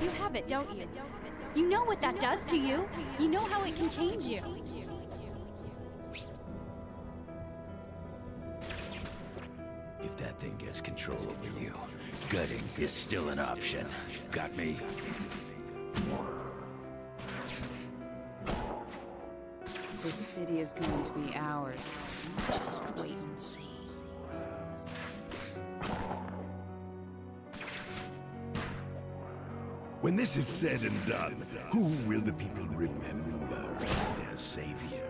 You have it, don't you? You know what that does to you. You know how it can change you. If that thing gets control over you, gutting is still an option. Got me? This city is going to be ours. Just wait and see. When this is said and done, who will the people remember as their savior?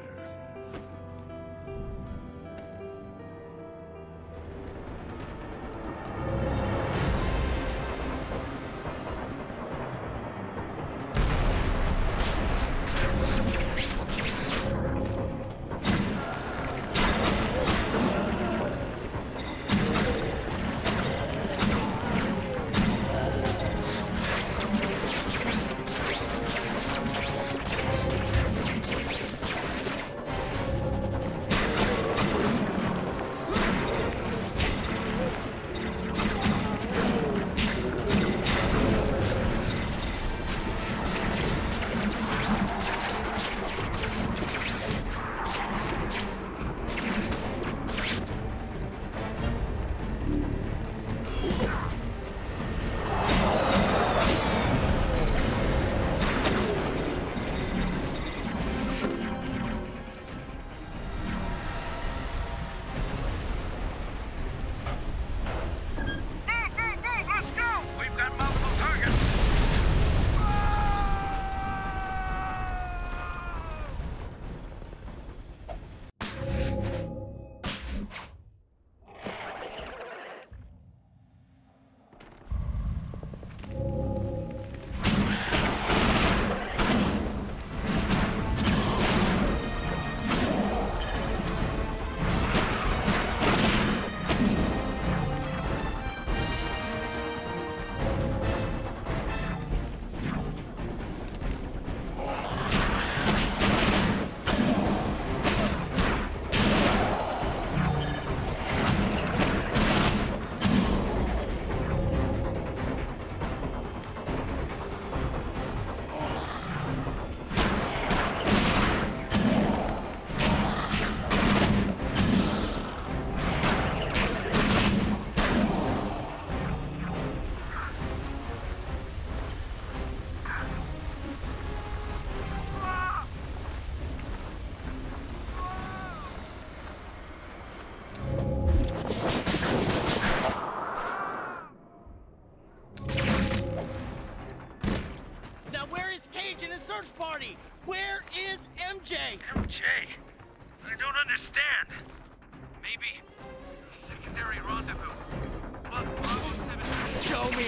Party! Where is MJ? MJ? I don't understand. Maybe secondary rendezvous. Bravo 17. Show me!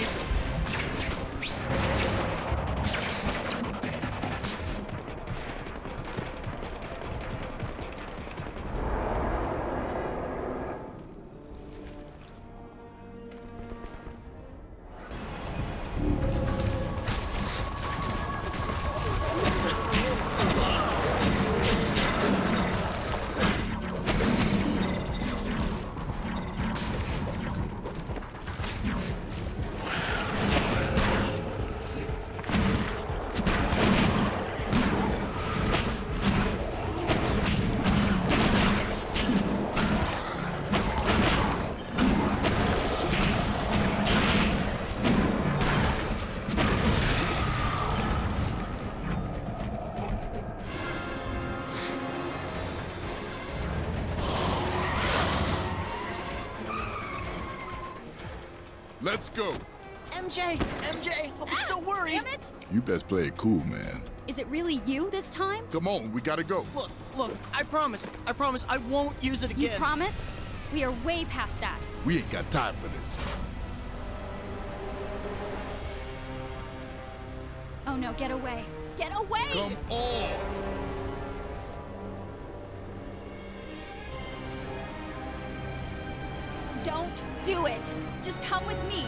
Let's go. MJ, I was so worried. Damn it! You best play it cool, man. Is it really you this time? Come on, we gotta go. Look, I promise I won't use it again. You promise? We are way past that. We ain't got time for this. Oh no, get away. Get away! Come on. Don't do it! Just come with me!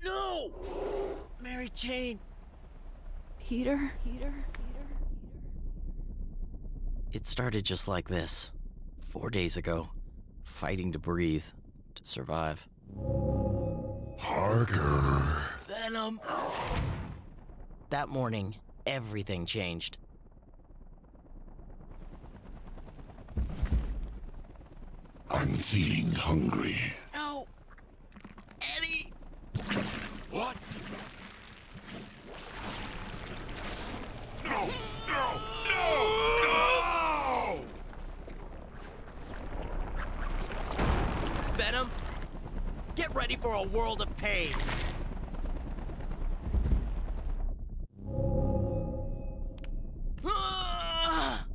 No! No! Mary Jane! Peter? It started just like this. 4 days ago. Fighting to breathe. To survive. Parker. Venom! That morning, everything changed. I'm feeling hungry. No! Eddie! What? No! No! No! Venom, get ready for a world of pain. Ah!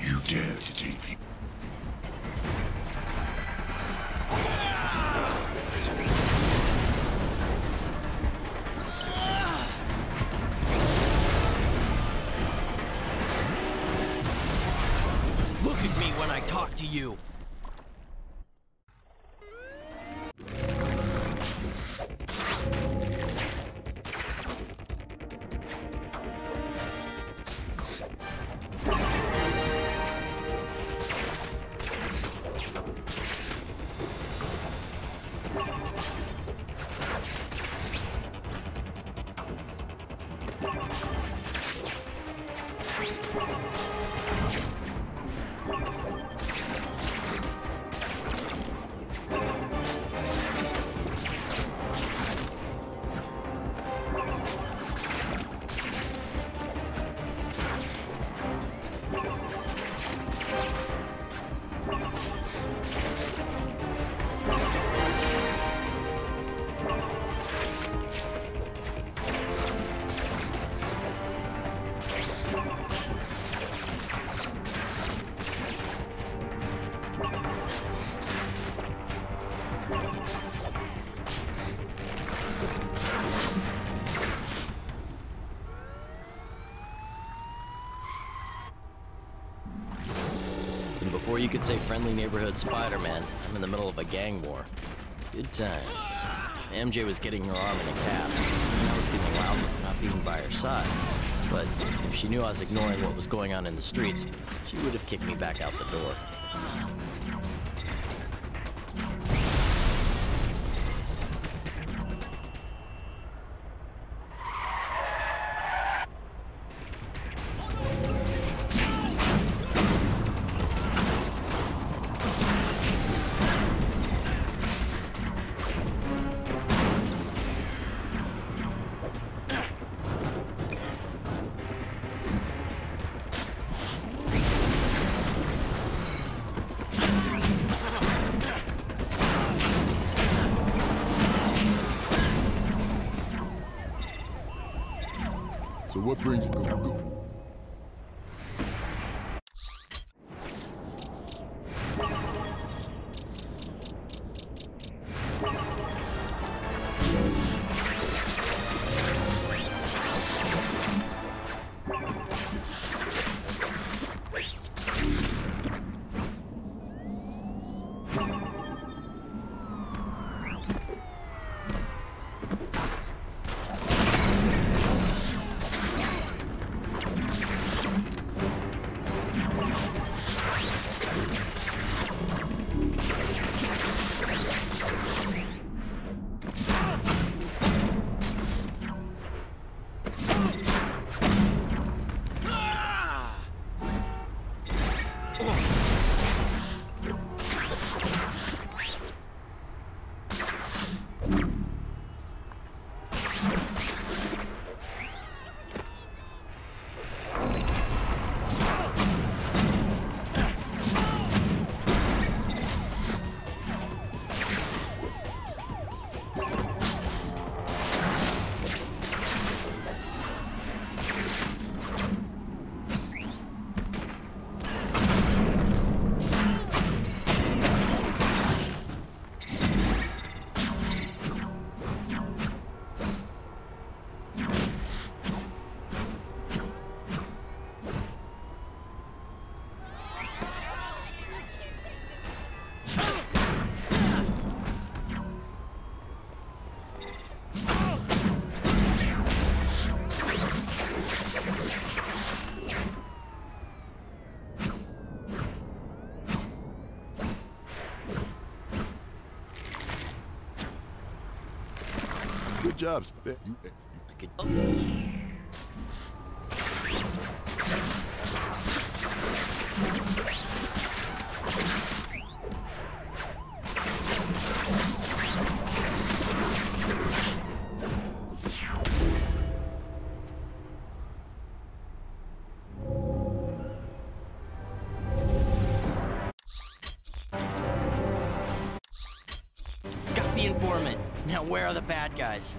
You dare to take me. Look at me when I talk to you. And before you could say friendly neighborhood Spider-Man, I'm in the middle of a gang war. Good times. MJ was getting her arm in a cast, and I was feeling lousy for not being by her side. But if she knew I was ignoring what was going on in the streets, she would have kicked me back out the door. So what brings you go? job. I could... Got the informant. Now where are the bad guys?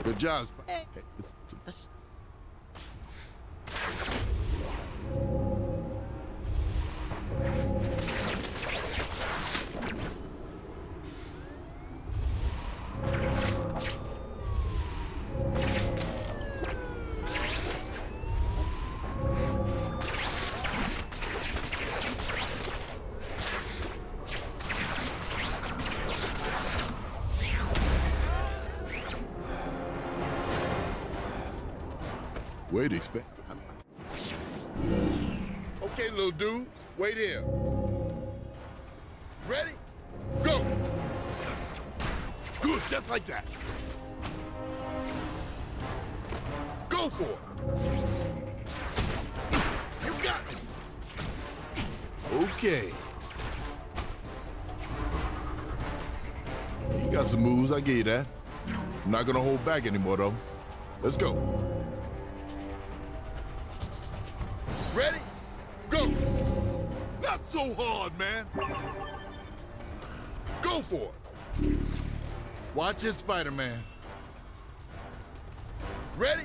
Good job. Hey, Hey, that's... Wait, expect. Okay, little dude, wait here. Ready? Go! Good, just like that. Go for it. You got it. Okay. You got some moves, I give you that. I'm not gonna hold back anymore, though. Let's go. Ready? Go! Not so hard, man. Go for it. Watch it, Spider-Man. Ready?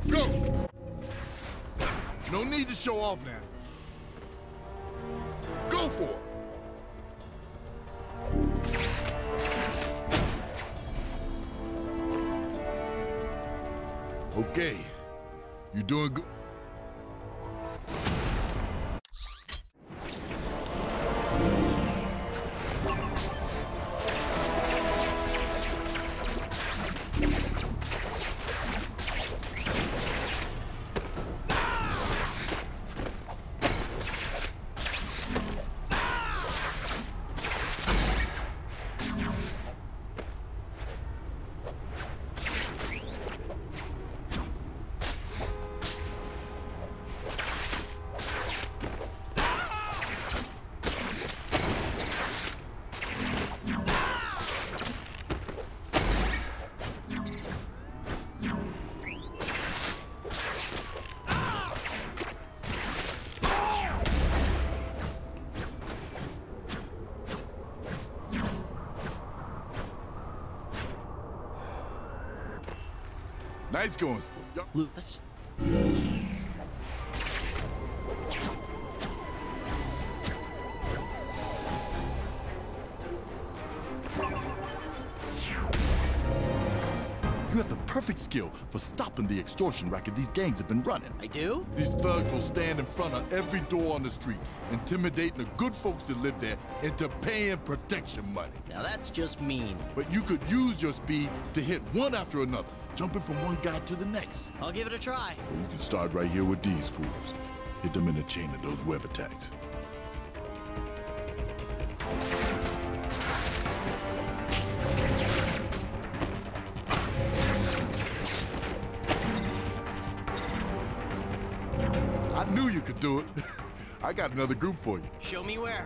Go! No need to show off now. Go for it. Okay. You doing good? Nice going, Sport. Luke, let's... You have the perfect skill for stopping the extortion racket these gangs have been running. I do? These thugs will stand in front of every door on the street, intimidating the good folks that live there into paying protection money. Now that's just mean. But you could use your speed to hit one after another, jumping from one guy to the next. I'll give it a try. Or you can start right here with these fools. Hit them in the chain of those web attacks. I knew you could do it. I got another group for you. Show me where.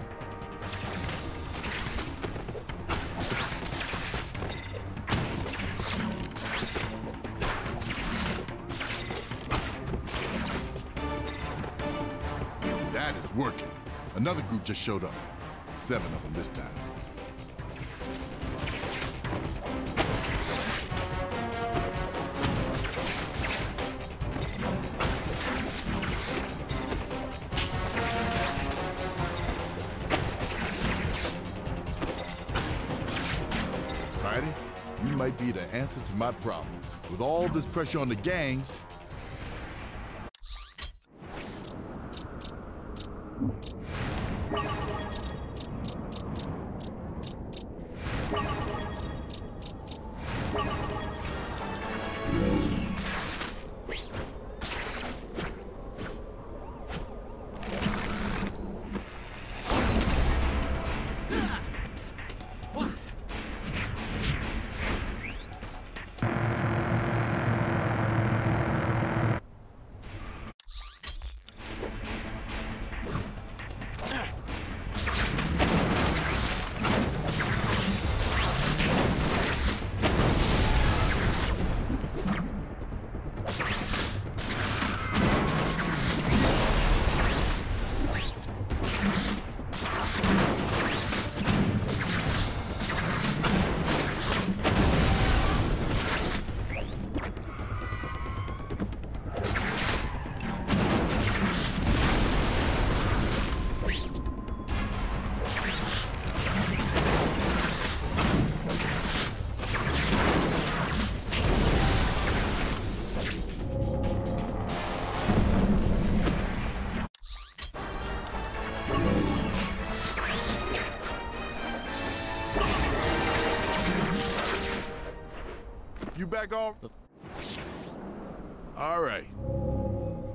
That is working. Another group just showed up. 7 of them this time. Spidey, you might be the answer to my problems. With all this pressure on the gangs, you back off? All right.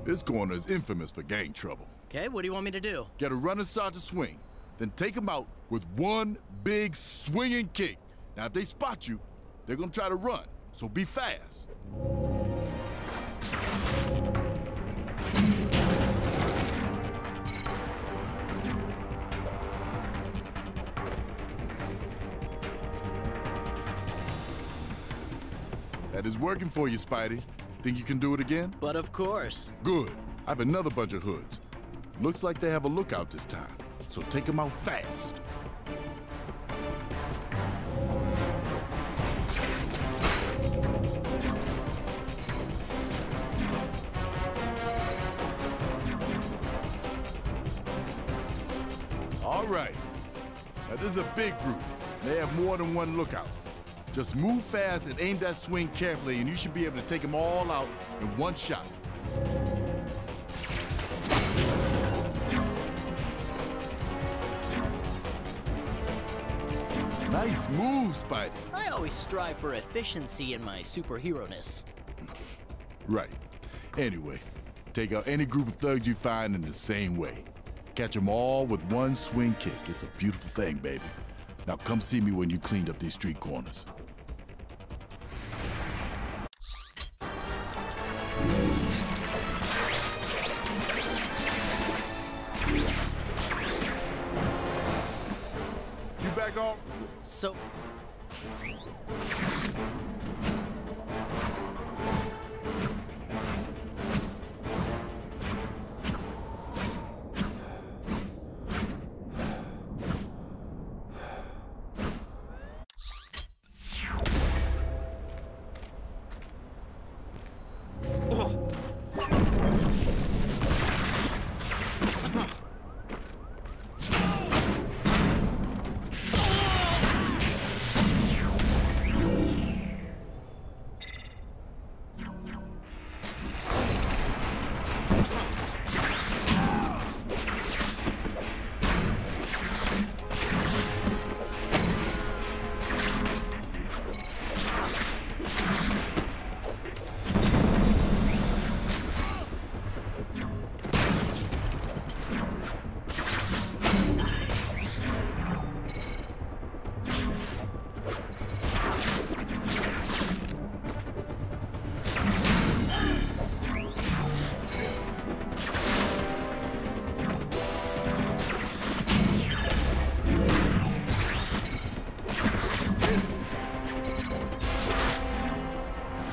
This corner is infamous for gang trouble. Okay, what do you want me to do? Get a runner start to swing, then take them out with one big swinging kick. Now, if they spot you, they're gonna try to run, so be fast. That is working for you, Spidey. Think you can do it again? But of course. Good. I have another bunch of hoods. Looks like they have a lookout this time, so take them out fast. All right. Now, this is a big group. They have more than one lookout. Just move fast and aim that swing carefully, and you should be able to take them all out in one shot. Nice move, Spidey. I always strive for efficiency in my superhero-ness. Right. Anyway, take out any group of thugs you find in the same way. Catch them all with one swing kick. It's a beautiful thing, baby. Now come see me when you cleaned up these street corners. You back off? So...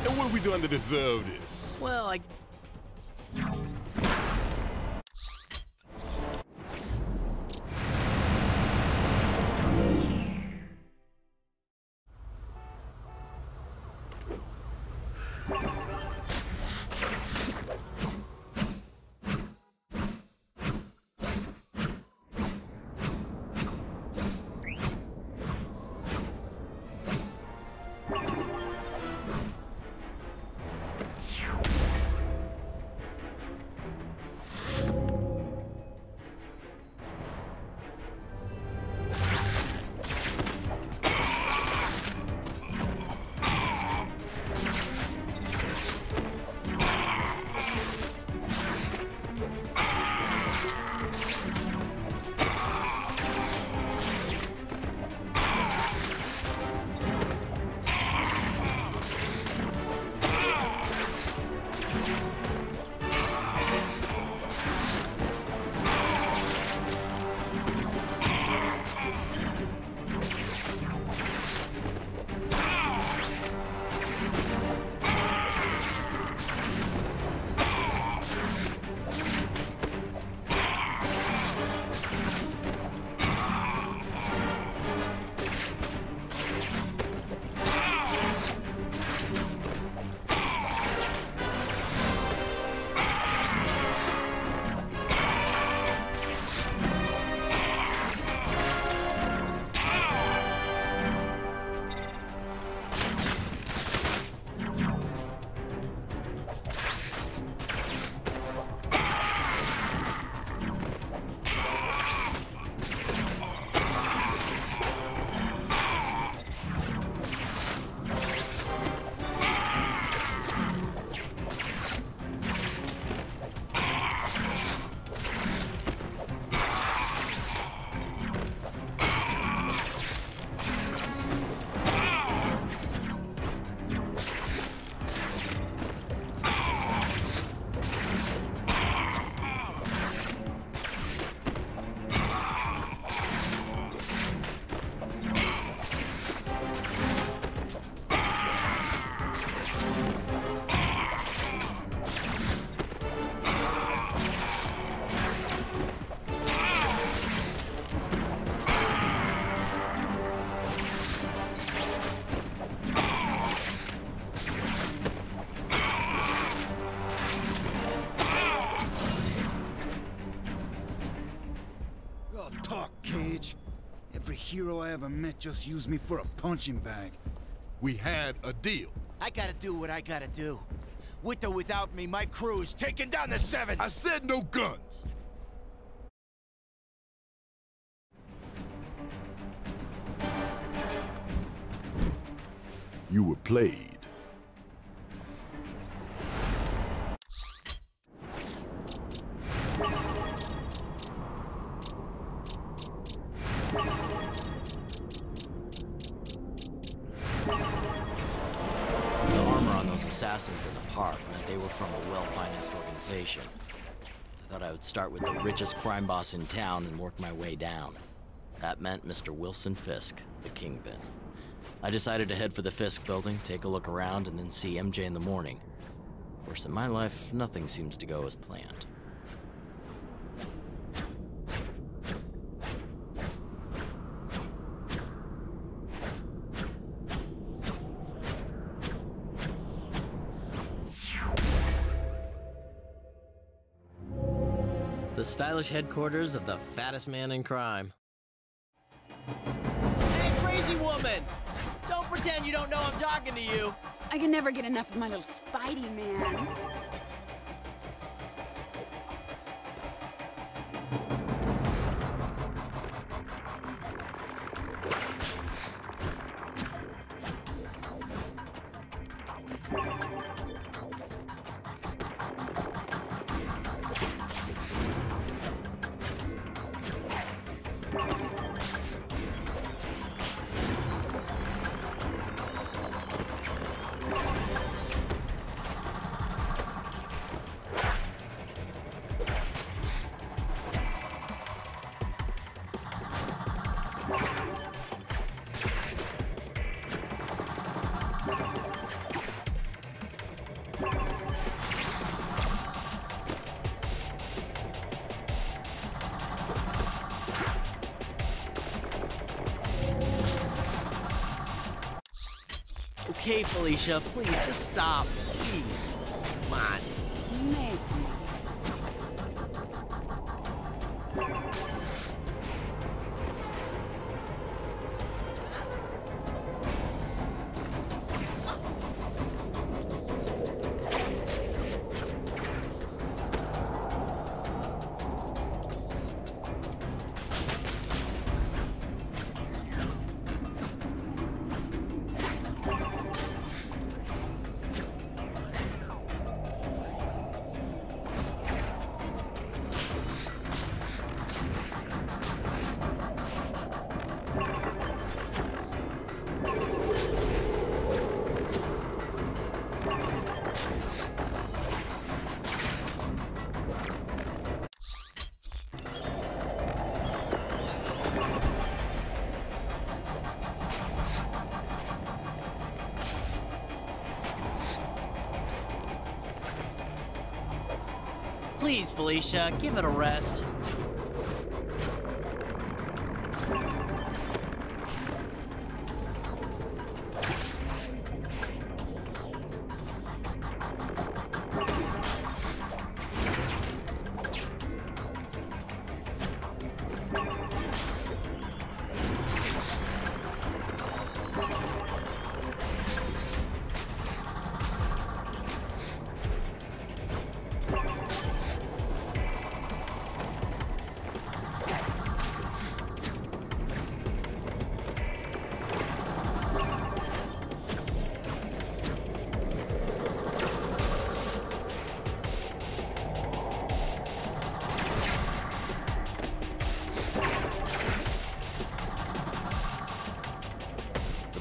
What have we done to deserve this? Well, I... government just used me for a punching bag. We had a deal. I gotta do what I gotta do. With or without me, my crew is taking down the Sevens! I said no guns! You were played. The armor on those assassins in the park meant they were from a well-financed organization. I thought I would start with the richest crime boss in town and work my way down. That meant Mr. Wilson Fisk, the Kingpin. I decided to head for the Fisk building, take a look around, and then see MJ in the morning. Of course, in my life, nothing seems to go as planned. The stylish headquarters of the fattest man in crime. Hey, crazy woman! Don't pretend you don't know I'm talking to you! I can never get enough of my little Spidey man. Okay, Felicia, please, just stop. Please. Come on. Maybe. Please, Felicia, give it a rest.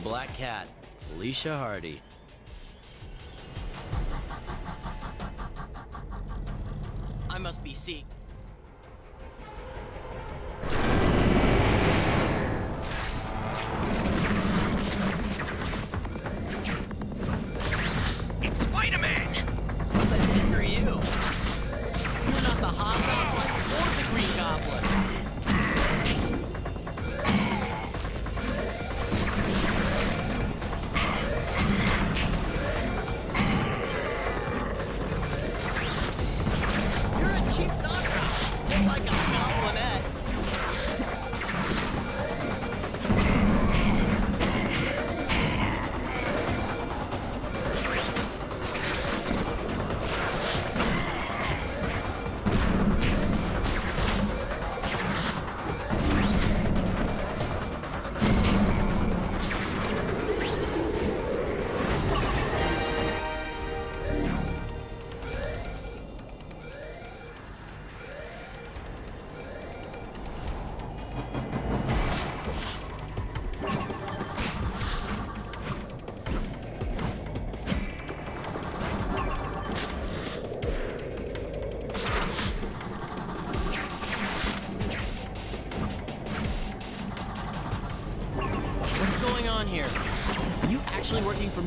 Black Cat, Felicia Hardy. I must be seeing. It's Spider-Man! What the heck are you? You're not the Hobgoblin or the Green Goblin. Cheap knockoff!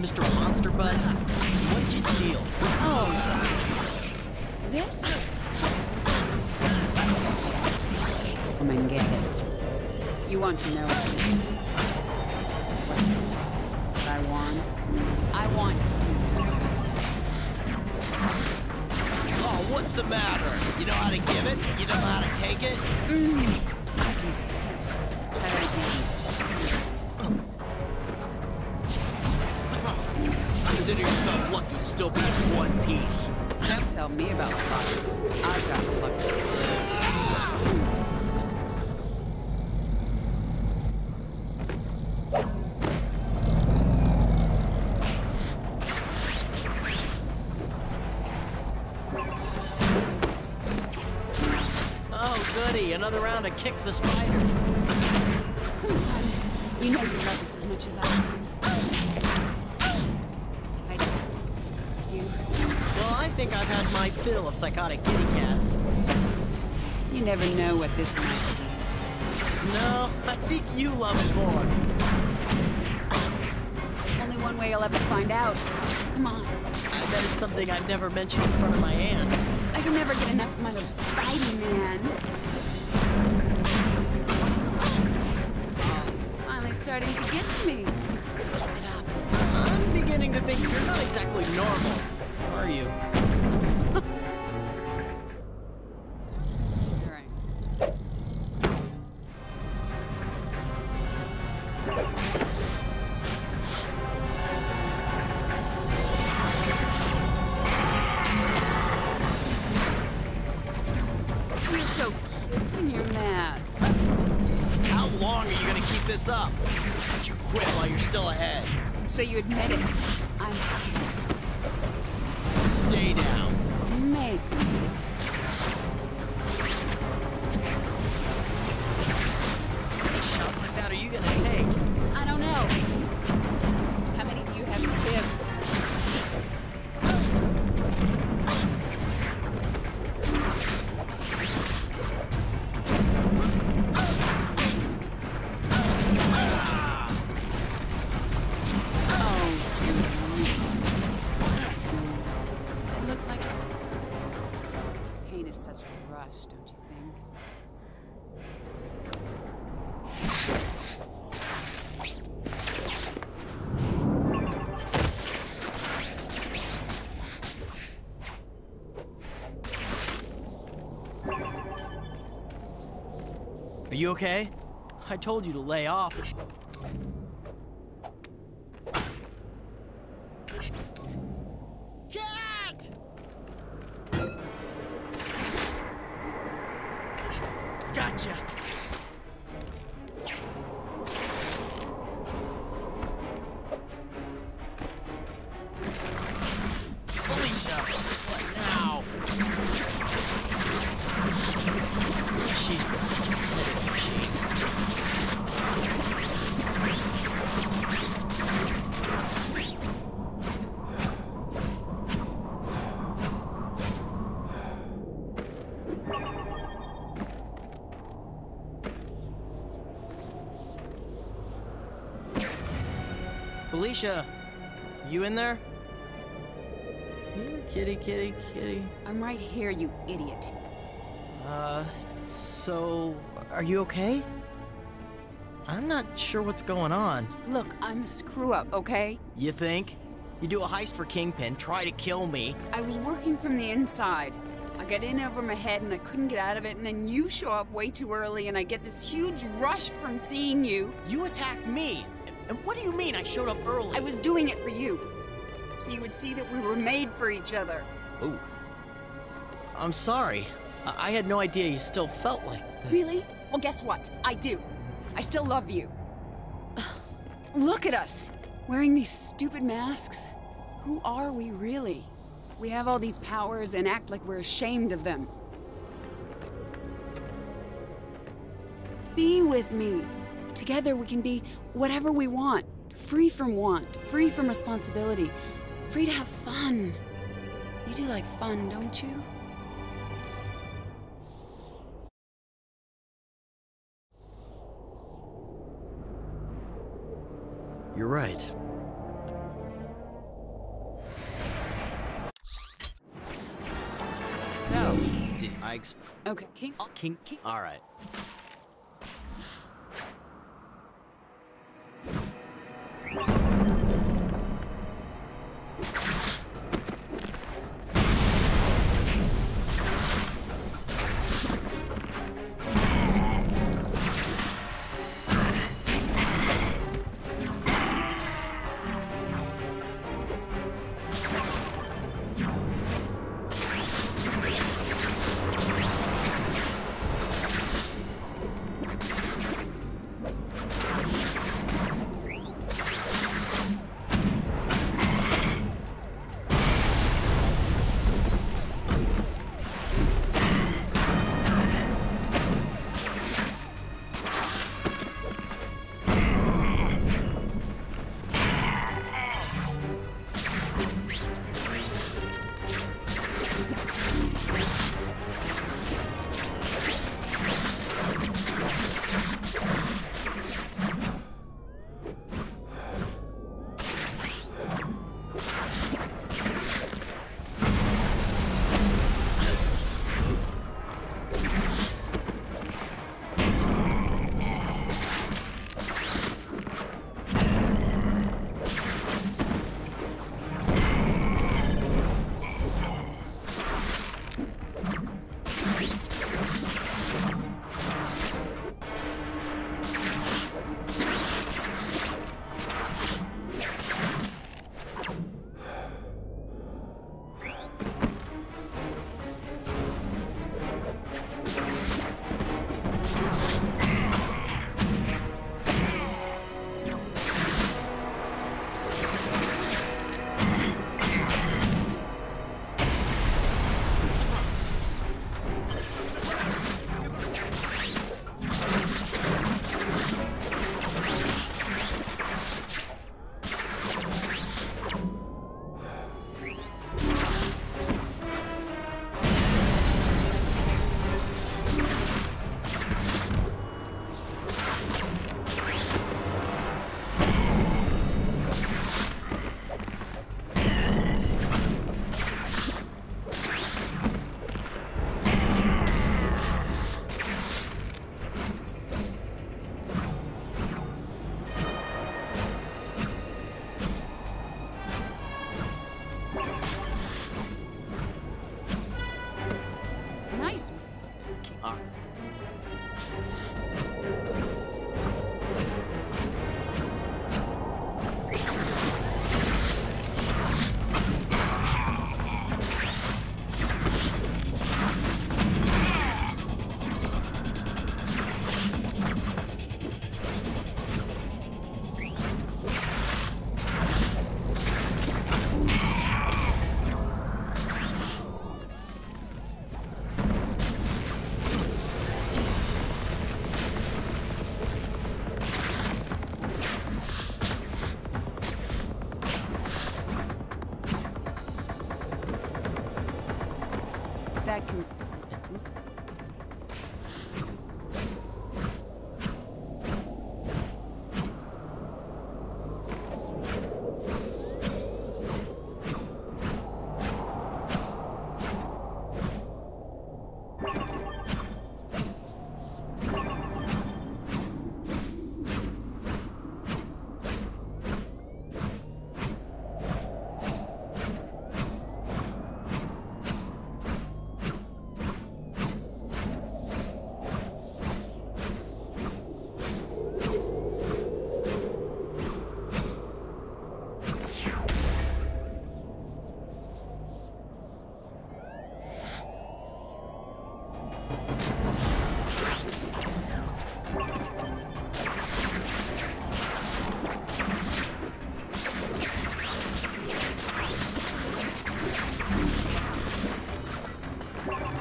Mr. Monster Butt? What did you steal? Oh. This? Come and get it. You want to know what I want? I want you. Oh, what's the matter? You know how to give it? You know how to take it? I can take it. Try that again. Consider yourself lucky to still be in one piece. Don't tell me about luck. I've got luck. Oh, goody. Another round to kick the spider. You know you love this as much as I do. Well, I think I've had my fill of psychotic kitty cats. You never know what this might be. No, I think you love it more. Only one way I'll ever find out. Come on. I bet it's something I've never mentioned in front of my aunt. I can never get enough of my little Spidey man. Oh, finally starting to get to me. Keep it up. I'm beginning to think you're not exactly normal, are you? You're right. You're so cute when you're mad. How long are you gonna keep this up? Why don't you quit while you're still ahead? So you admit it. I'm Stay down. maybe. How many shots like that are you gonna take? I don't know. How many do you have to give? It looked like pain is such a rush, don't you think? Are you okay? I told you to lay off. Cat! Gotcha! Felicia! What now? She's such a good machine. Felicia, you in there? Kitty, kitty, kitty. I'm right here, you idiot. So, are you okay? I'm not sure what's going on. Look, I'm a screw-up, okay? You think? You do a heist for Kingpin, try to kill me. I was working from the inside. I got in over my head and I couldn't get out of it, and then you show up way too early and I get this huge rush from seeing you. You attacked me. And what do you mean I showed up early? I was doing it for you. So you would see that we were made for each other. Ooh. I'm sorry. I had no idea you still felt like... Really? Well, guess what? I do. I still love you. Look at us. Wearing these stupid masks. Who are we really? We have all these powers and act like we're ashamed of them. Be with me. Together we can be whatever we want. Free from want, free from responsibility, free to have fun. You do like fun, don't you? You're right. So, Did I okay, King. All right. Nice. That can...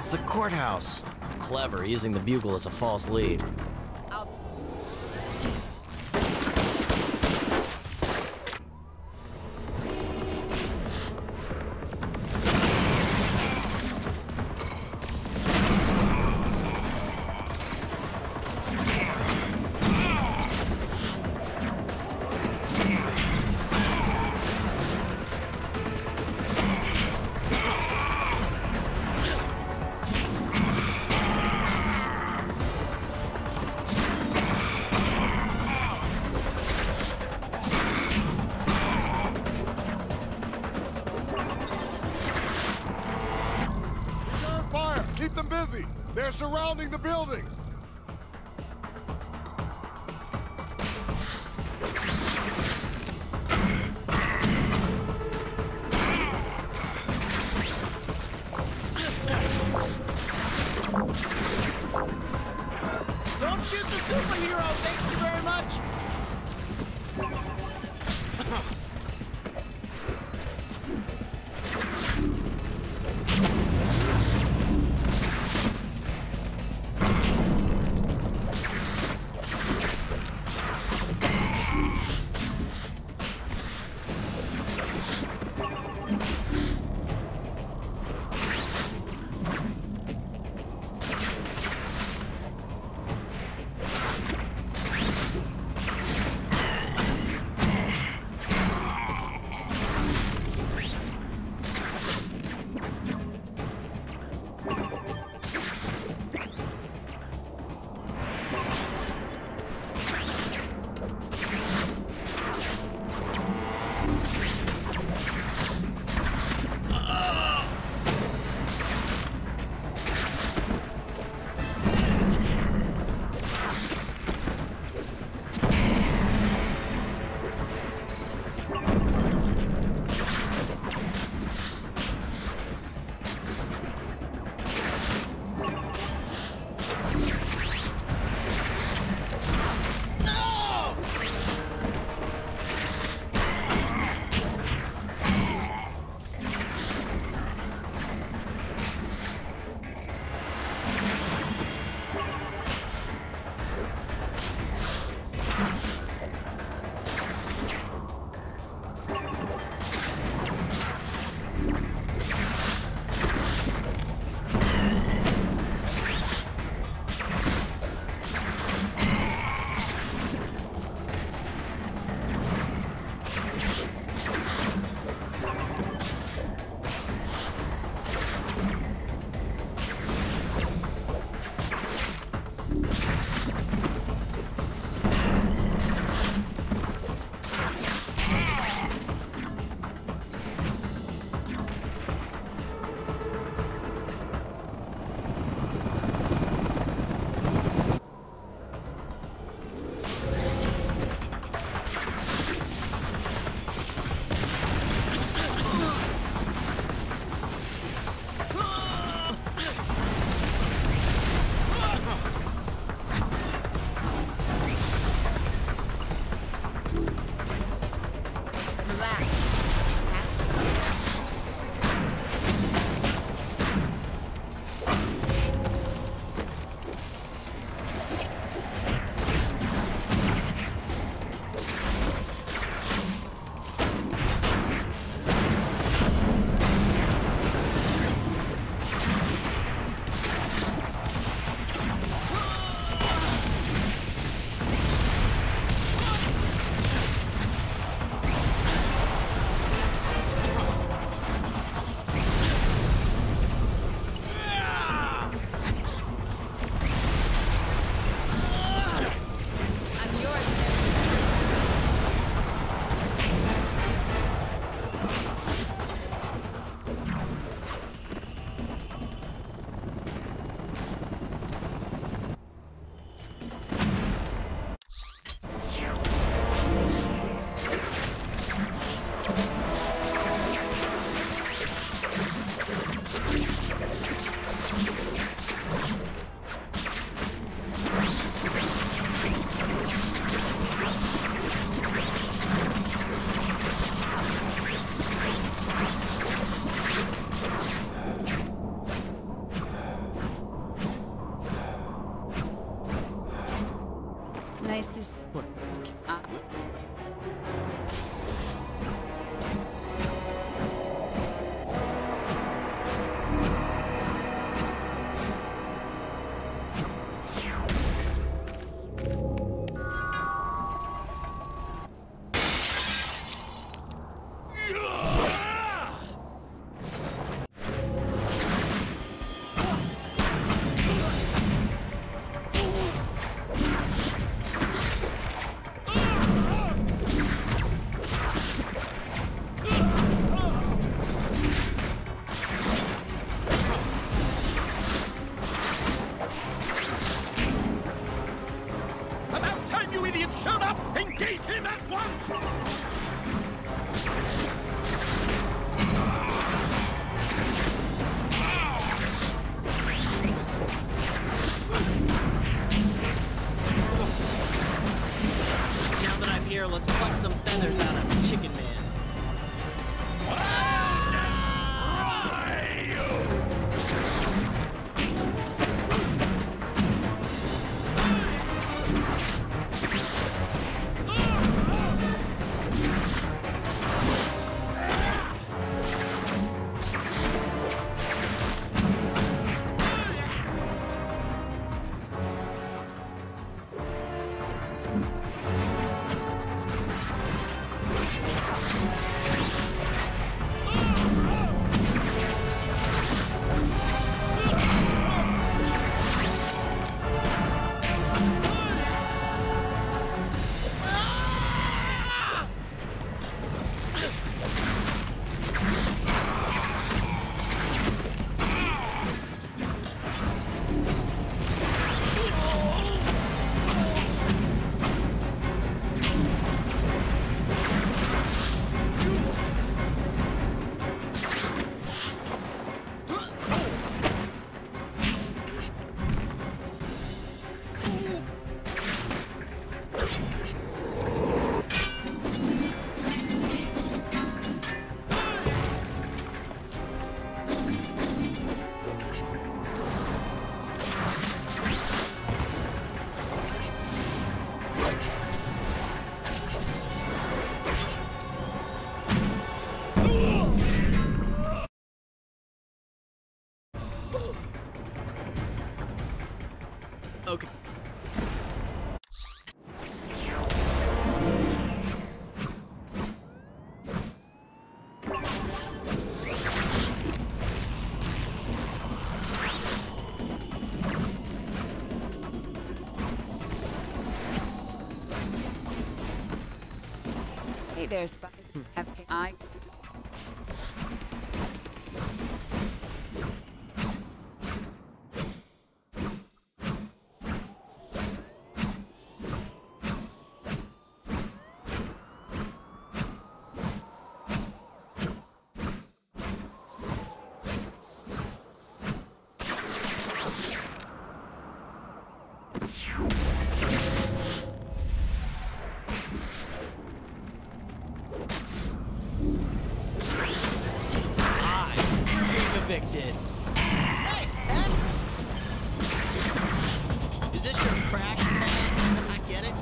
It's the courthouse. Clever, using the bugle as a false lead. Keep them busy. They're surrounding the building. Don't shoot the superhero, thank you very much! Nice to see. this. Now that I'm here, let's pluck some feathers out of Chicken Man. Okay. Hey there, Spike. Have I? Evicted. Nice, Pat. Is this your crack, Pat? I get it.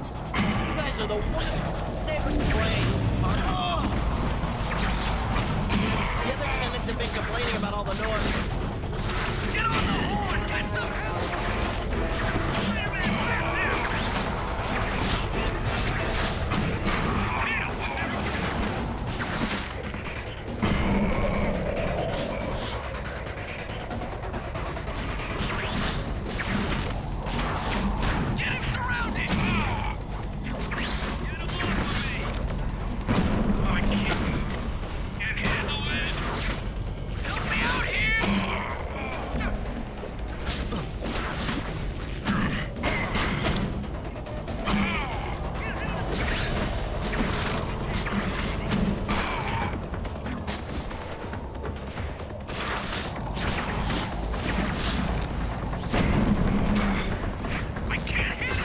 You guys are the worst. Neighbors complain. The other tenants have been complaining about all the noise. Get on the horn! Get some help! Fireman back there! Get him surrounded! Get him off of me! I can't handle it! Help me out here! I can't hit him!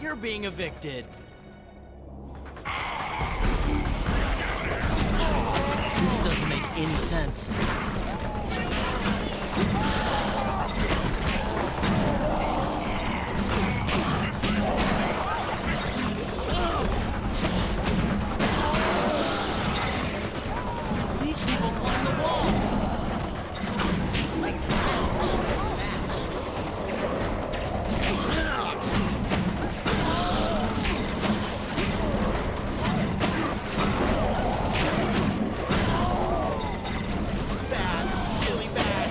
You're being evicted. This doesn't make any sense. These people climb the walls. This is bad, really bad.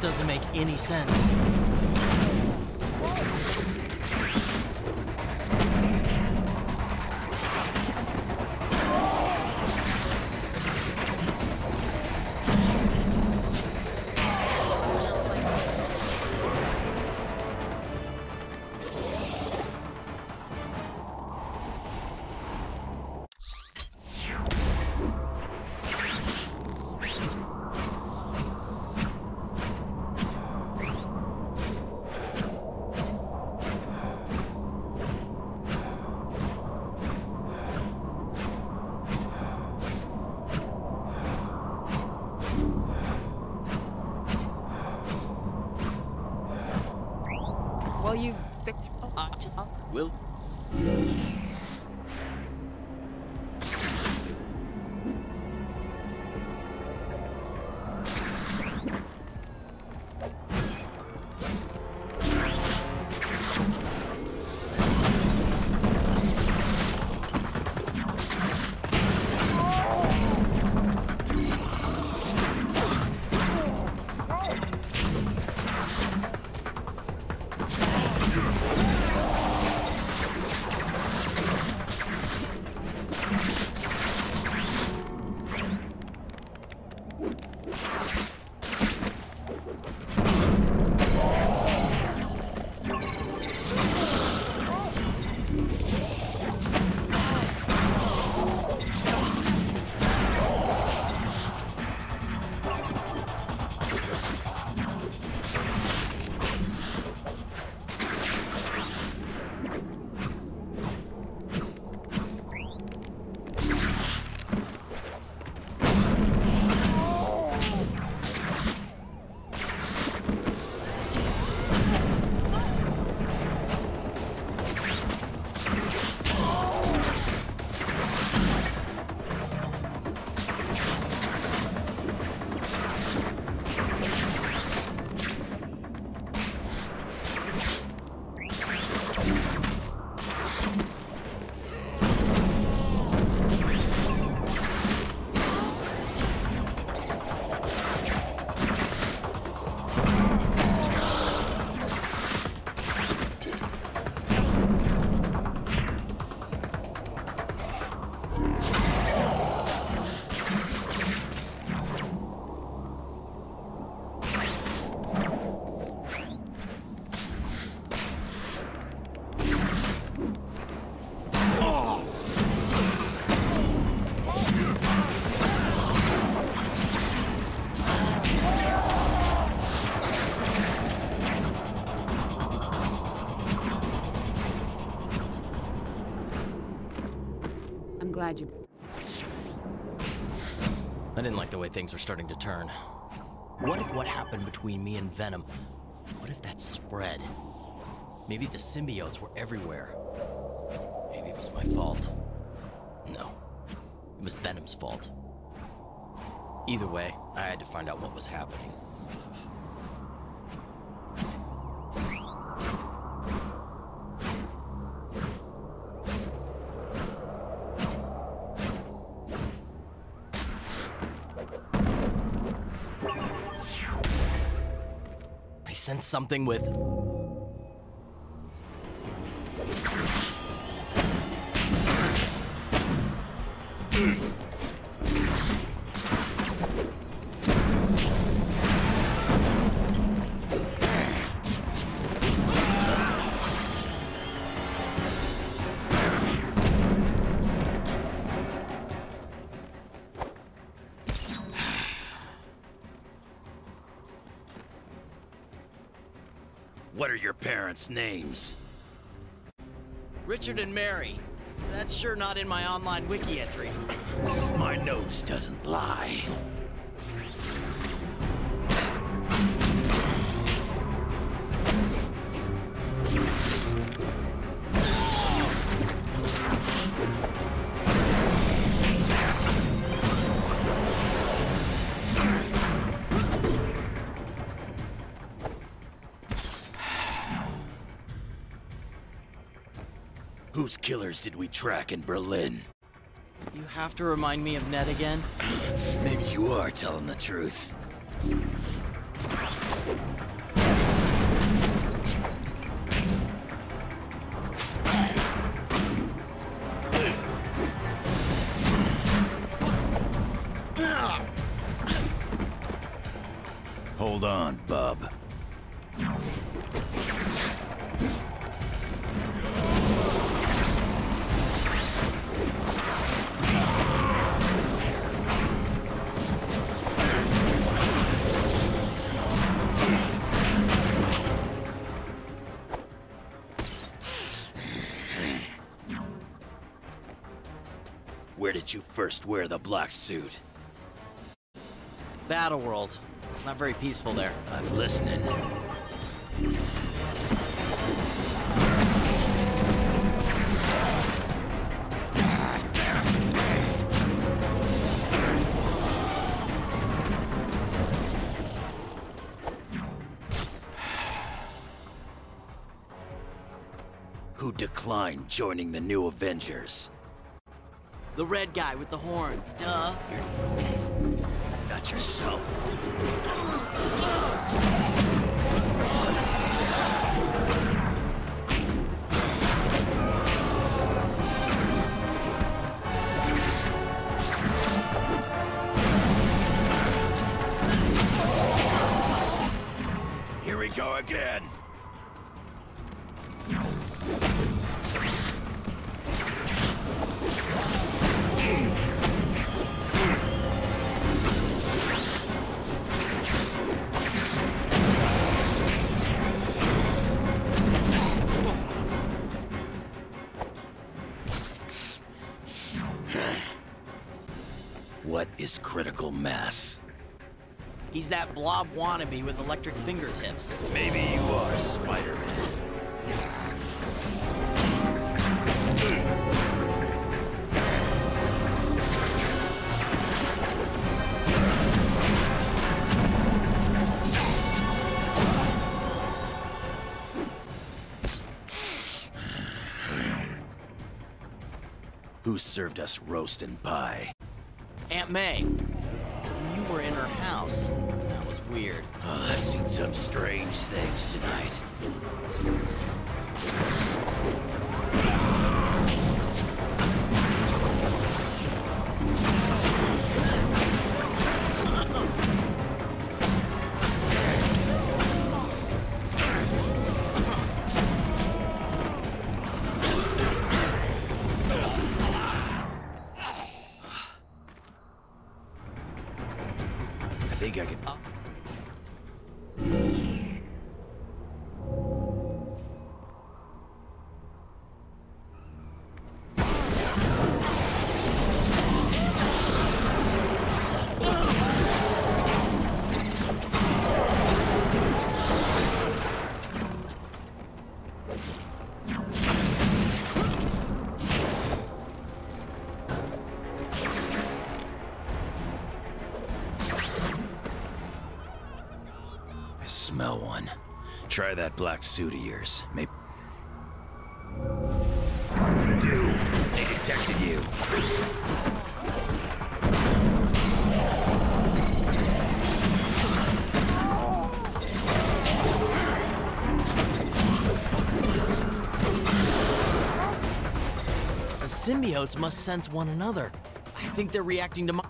doesn't make any sense. Well, you... Will? Glad you... I didn't like the way things were starting to turn. What if what happened between me and Venom, what if that spread? Maybe the symbiotes were everywhere. Maybe it was my fault. No, it was Venom's fault. Either way, I had to find out what was happening. I sensed something with... What are your parents' names? Richard and Mary. That's sure not in my online wiki entry. My nose doesn't lie. Whose killers did we track in Berlin? You have to remind me of Ned again? Maybe you are telling the truth. on, bub. Where did you first wear the black suit? Battleworld. It's not very peaceful there. I'm listening. Who declined joining the new Avengers? The red guy with the horns, duh. Not yourself. Here we go again. What is critical mass? He's that blob wannabe with electric fingertips. Maybe you are Spider-Man. Who served us roast and pie? Aunt May. You were in her house. That was weird. Oh, I've seen some strange things tonight. I think I can... I smell one. Try that black suit of yours. Maybe... Dude, they detected you. The symbiotes must sense one another. I think they're reacting to my...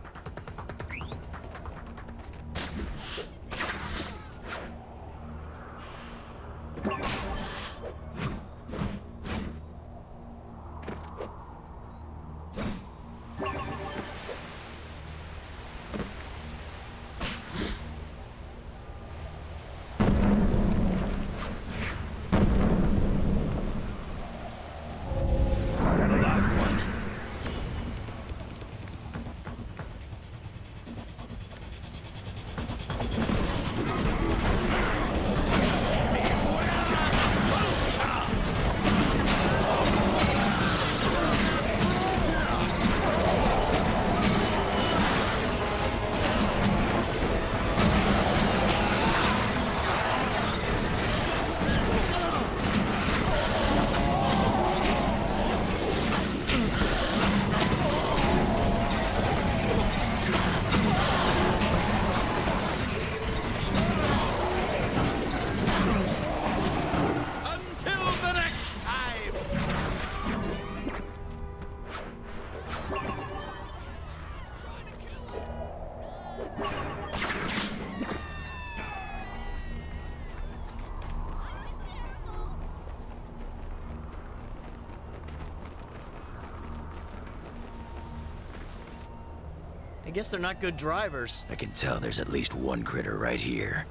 guess they're not good drivers. I can tell there's at least one critter right here.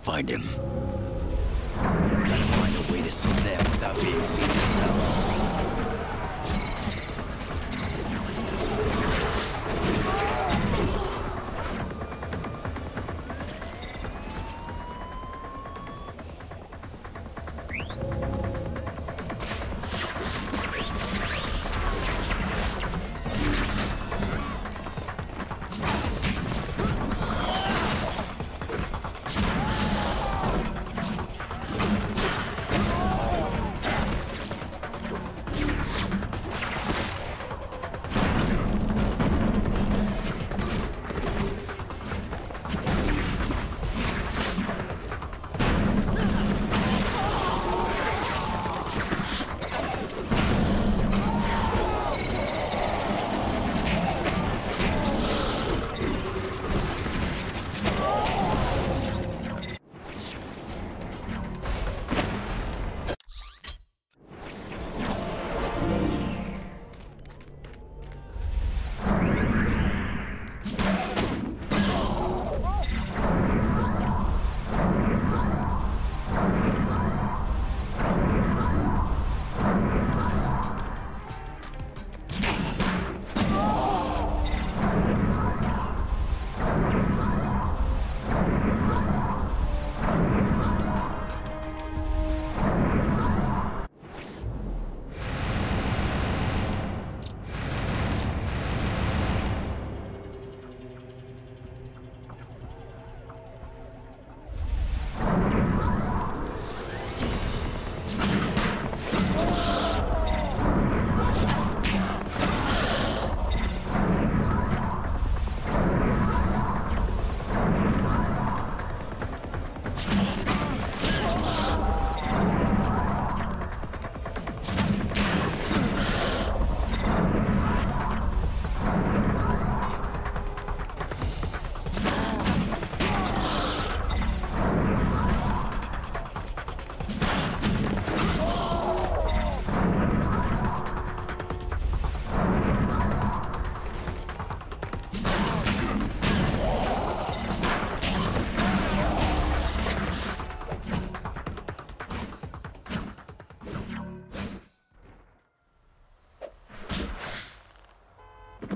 Find him. Find a way to see them without being seen yourself.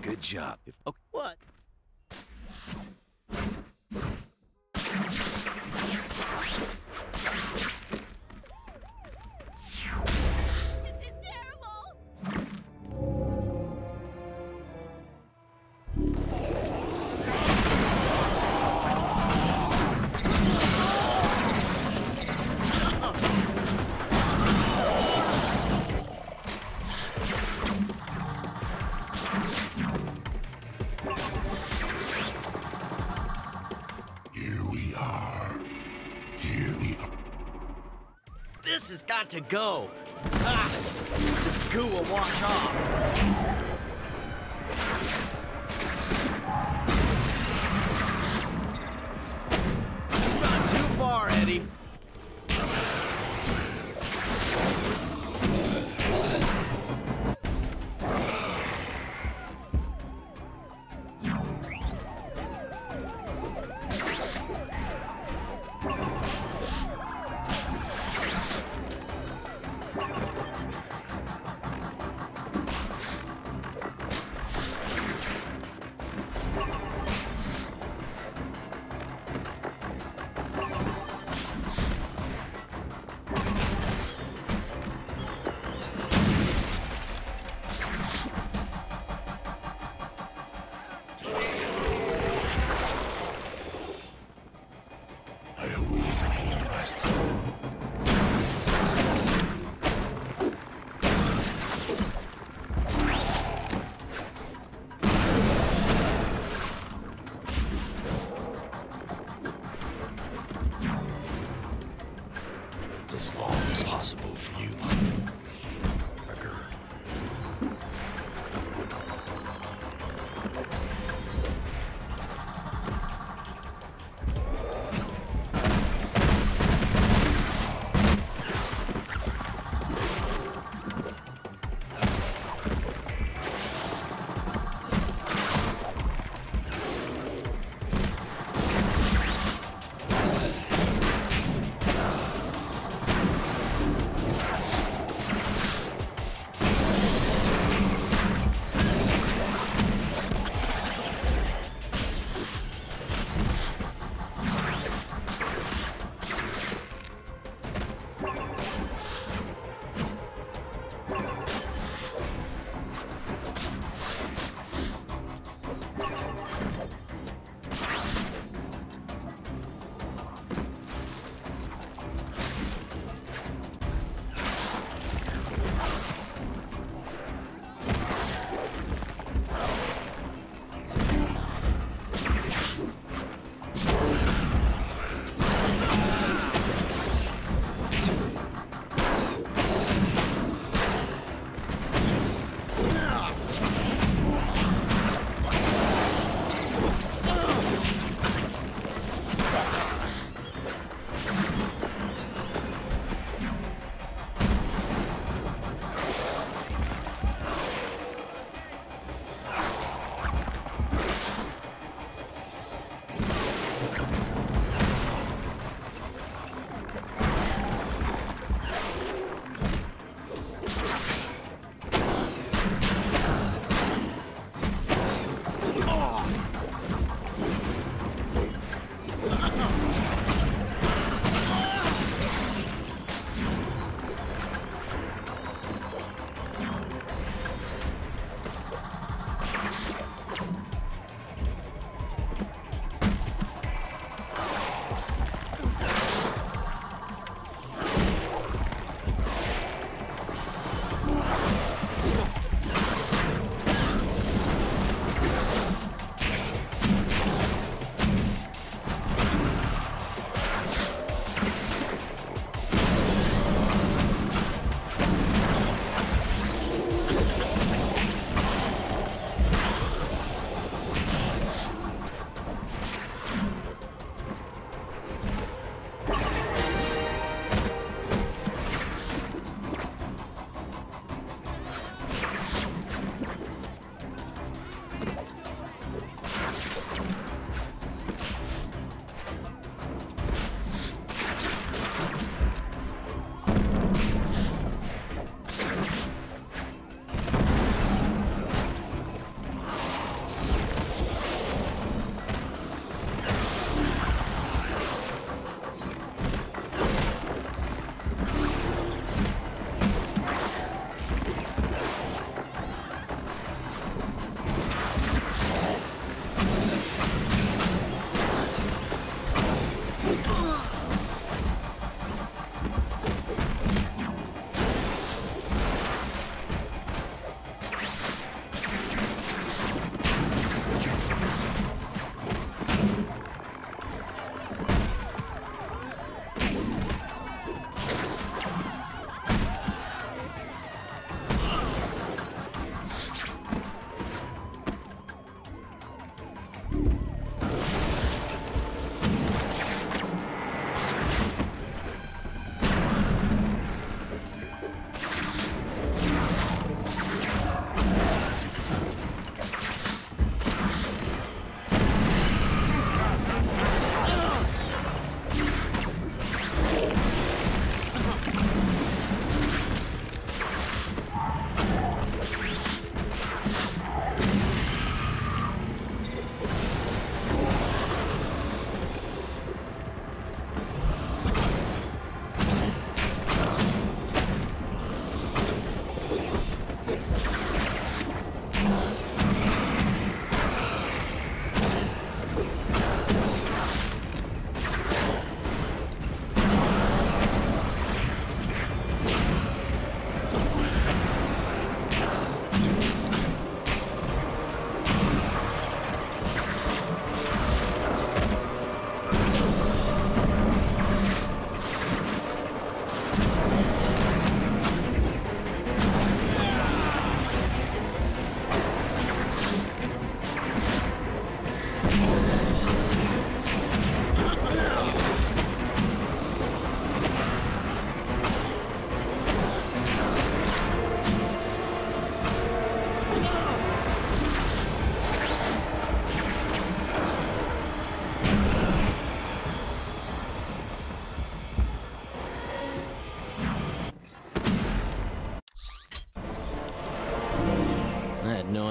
Good job. Okay, what? This has got to go. Ah, this goo will wash off. You've gone too far, Eddie. As long as possible for you, Parker.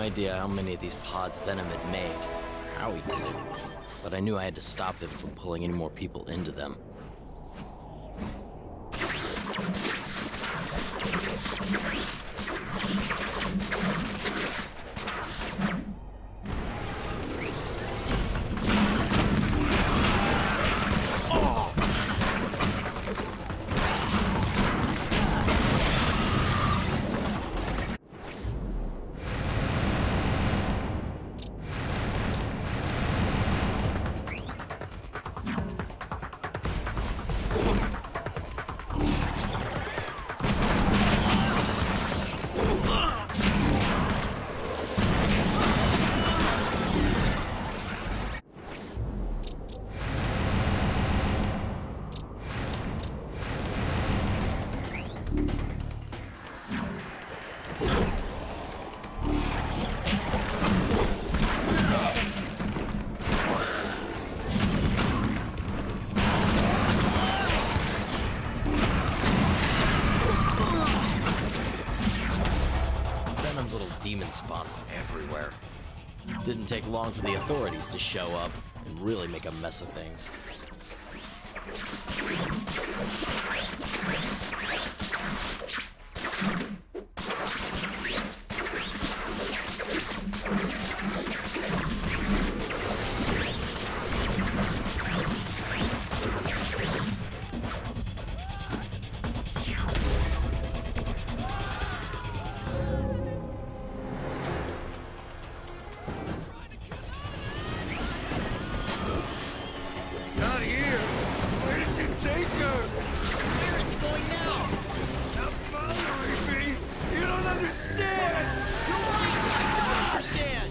idea how many of these pods Venom had made, or how he did it, but I knew I had to stop him from pulling any more people into them. Demons spawn everywhere. Didn't take long for the authorities to show up and really make a mess of things. Not here! Where did you take her? Where is he going now? Not following me! You don't understand! You're right! I don't understand!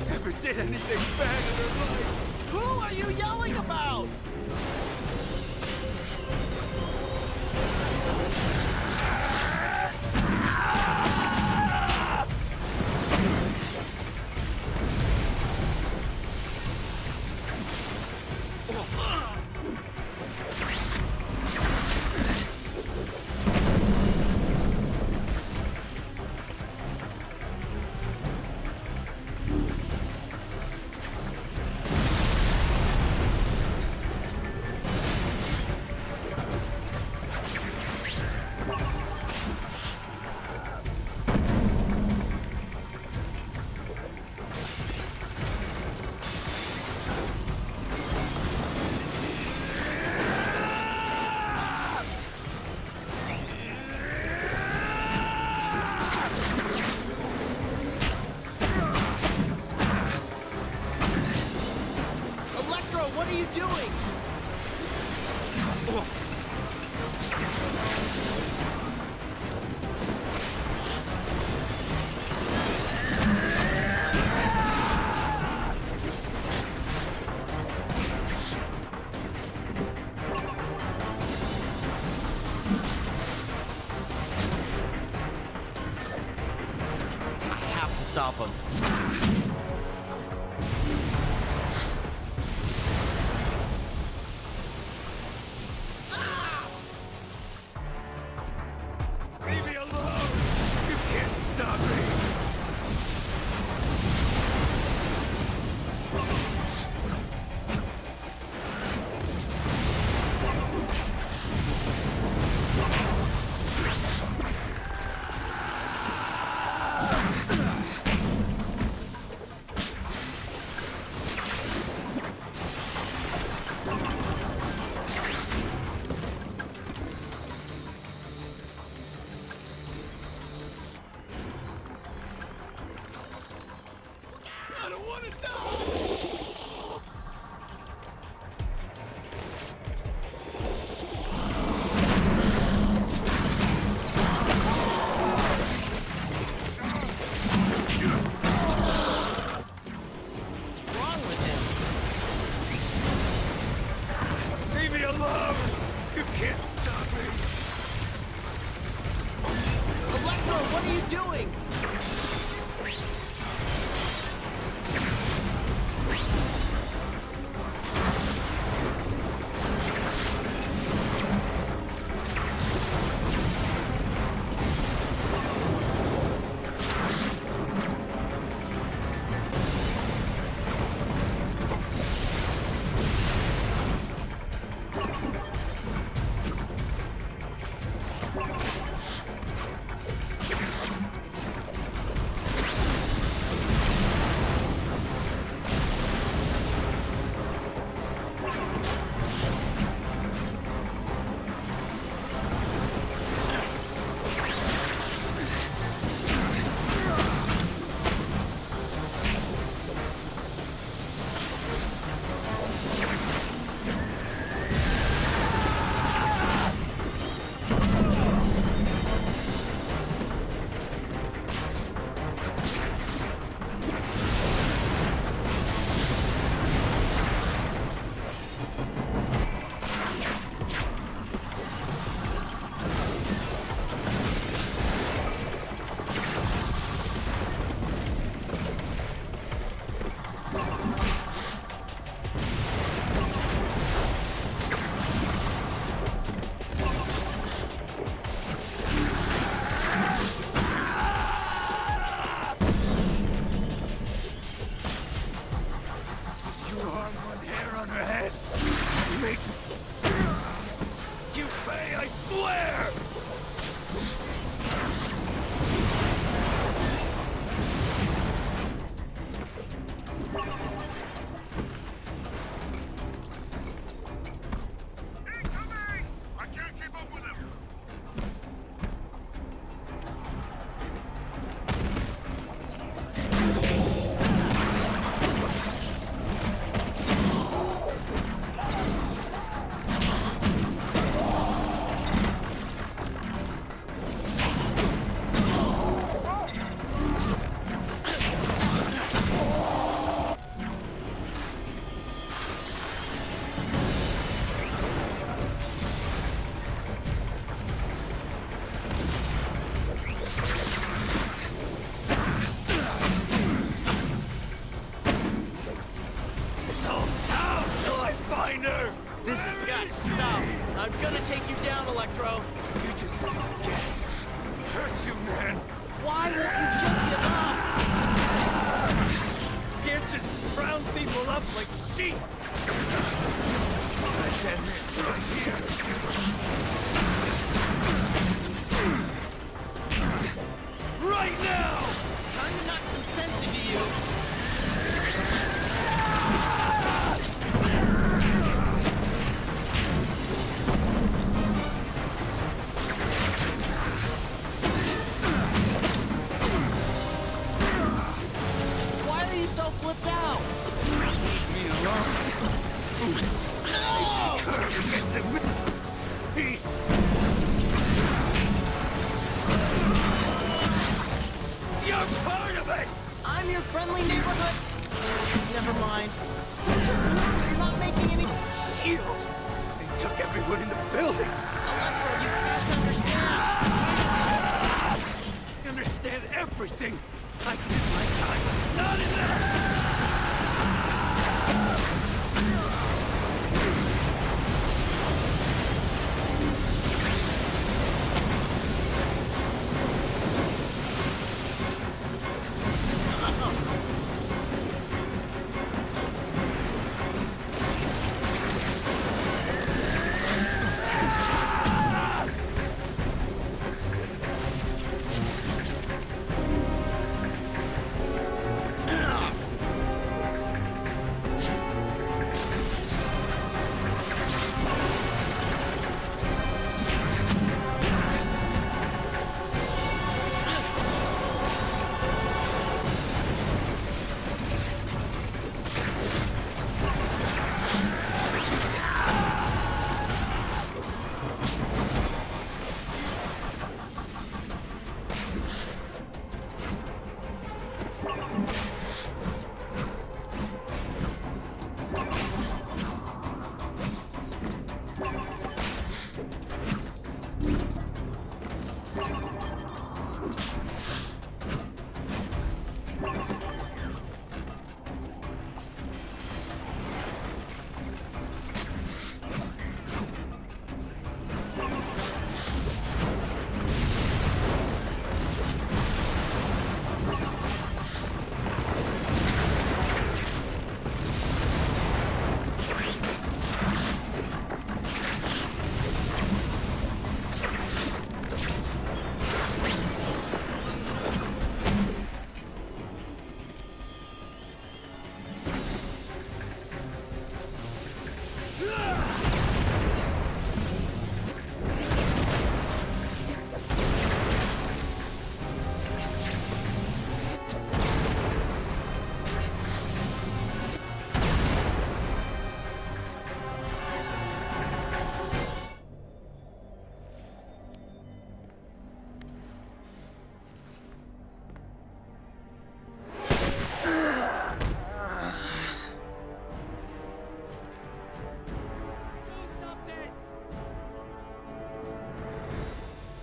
Never did anything bad in her life! Who are you yelling about? What are you doing? I have to stop him. Leave me alone! You can't stop me! I don't want to die! What's wrong with him? Leave me alone! You can't stop me! Electro, what are you doing? I'm gonna take you down, Electro. You just forget. Hurts you, man. Why won't you just give up? Can't just round people up like sheep. Let's end this right here. Right now! Time to knock some sense into you. Why are you so flipped out? Leave me alone. Agent Kirby gets him. You're part of it! I'm your friendly neighborhood. Never mind. You're not making any. Shield! They took everyone in the building! Electro, you've got to understand. I understand everything! I did my time, but it's not enough!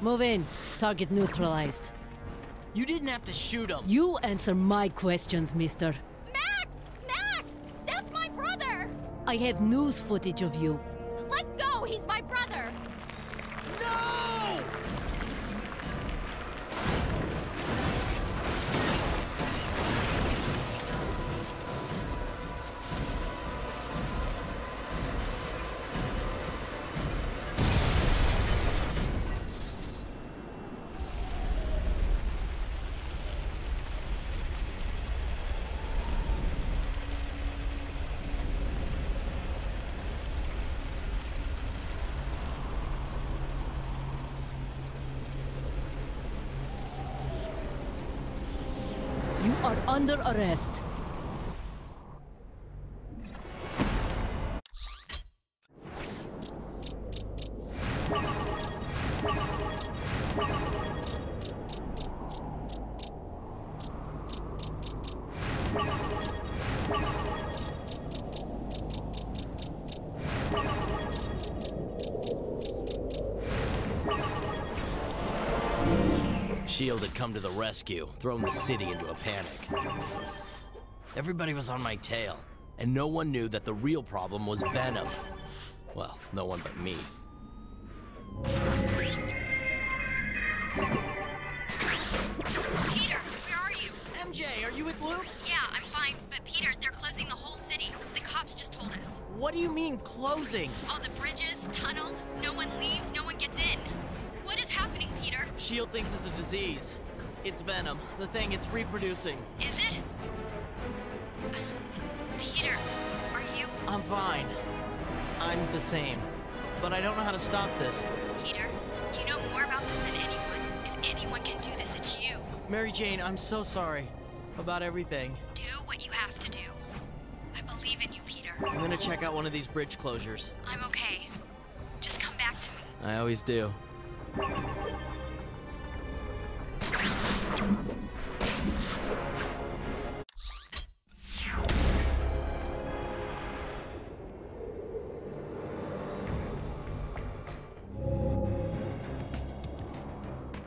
Move in. Target neutralized. You didn't have to shoot him. You answer my questions, mister. Max! Max! That's my brother! I have news footage of you. Let go! He's my brother! No! You are under arrest. S.H.I.E.L.D. had come to the rescue, thrown the city into a panic. Everybody was on my tail, and no one knew that the real problem was Venom. Well, no one but me. Peter, where are you? MJ, are you with Luke? Yeah, I'm fine, but Peter, they're closing the whole city. The cops just told us. What do you mean, closing? All the bridges, tunnels, no one leaves, no one gets in. What is happening, Peter? S.H.I.E.L.D. thinks it's a disease. It's venom. The thing, it's reproducing. Is it? Peter, are you? I'm fine. I'm the same. But I don't know how to stop this. Peter, you know more about this than anyone. If anyone can do this, it's you. Mary Jane, I'm so sorry about everything. Do what you have to do. I believe in you, Peter. I'm gonna check out one of these bridge closures. I'm okay. Just come back to me. I always do.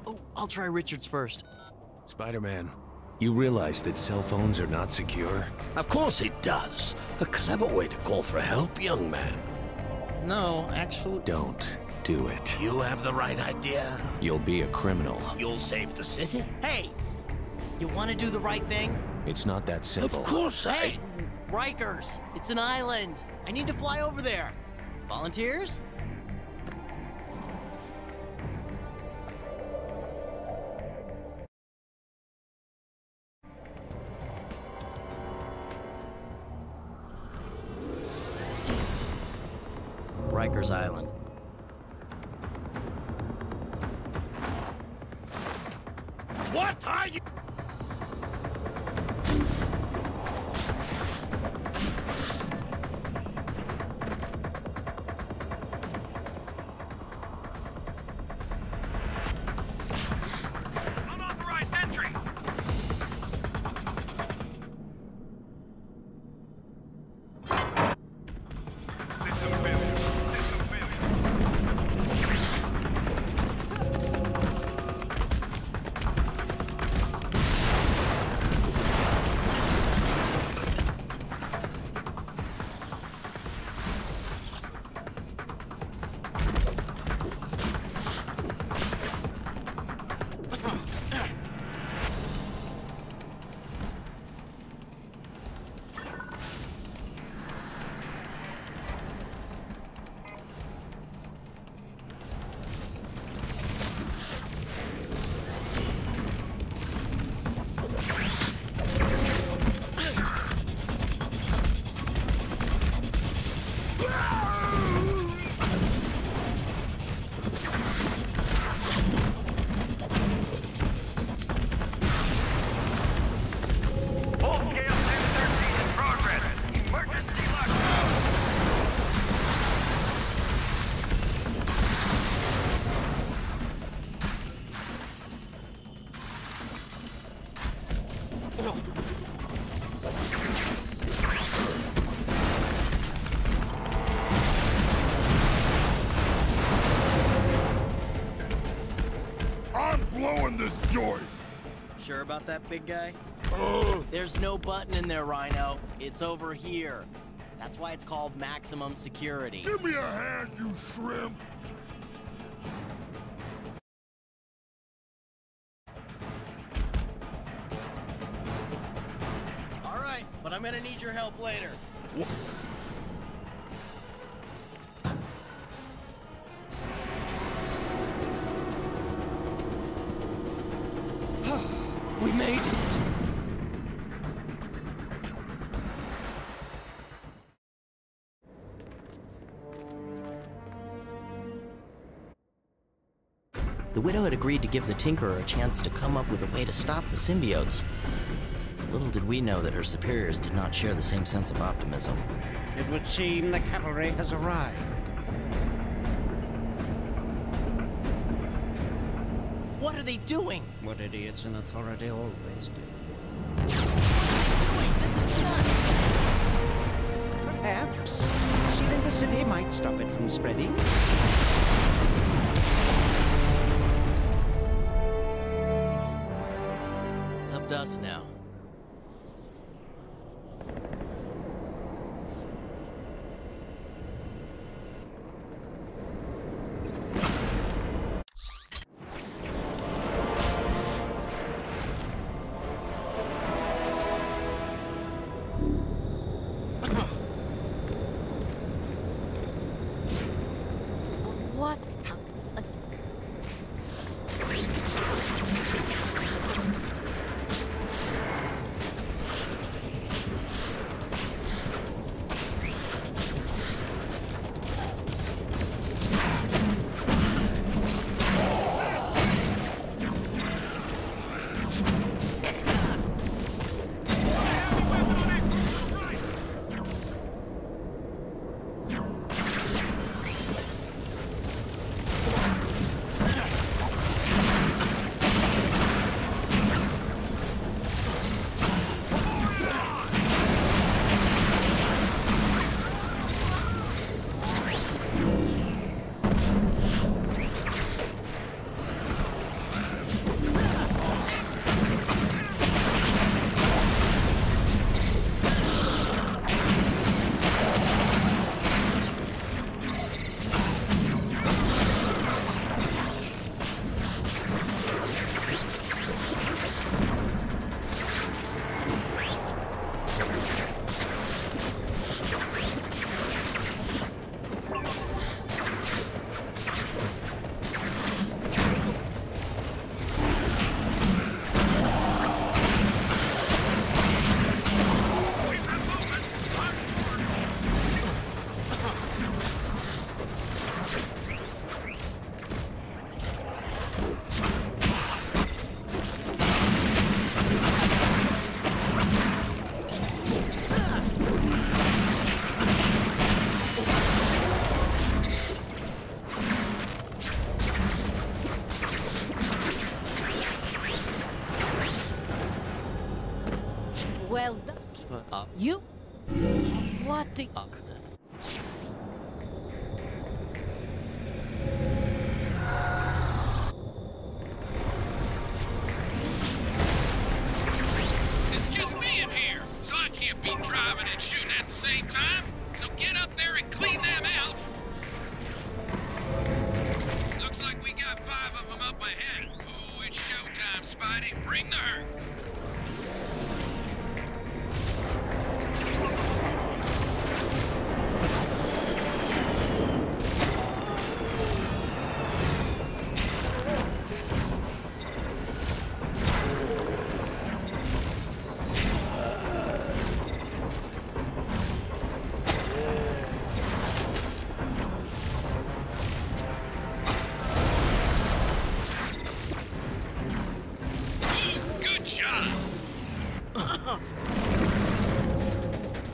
Oh, I'll try Richards first. Spider-Man, you realize that cell phones are not secure? Of course it does. A clever way to call for help, young man. No, actually... Don't do it. You have the right idea. You'll be a criminal. You'll save the city. Hey! You want to do the right thing? It's not that simple. Of course Hey! Rikers! It's an island! I need to fly over there. Volunteers? Rikers Island. What are you? Unauthorized entry! System failure. System failure. Full-scale 1013 in progress. Emergency lockdown. I'm blowing this joint! Sure about that, big guy? There's no button in there, Rhino. It's over here. That's why it's called maximum security. Give me a hand, you shrimp! All right, but I'm gonna need your help later. We made it. The Widow had agreed to give the Tinkerer a chance to come up with a way to stop the symbiotes. Little did we know that her superiors did not share the same sense of optimism. It would seem the cavalry has arrived. What are they doing? What idiots in authority always do. What are they doing? This is nuts! Perhaps sealing the city might stop it from spreading. It's up to us now. What? Well, that's... You? What the... It's just me in here, so I can't be driving and shooting at the same time. So get up there and clean them out. Looks like we got 5 of them up ahead. Oh, it's showtime, Spidey. Bring the hurt.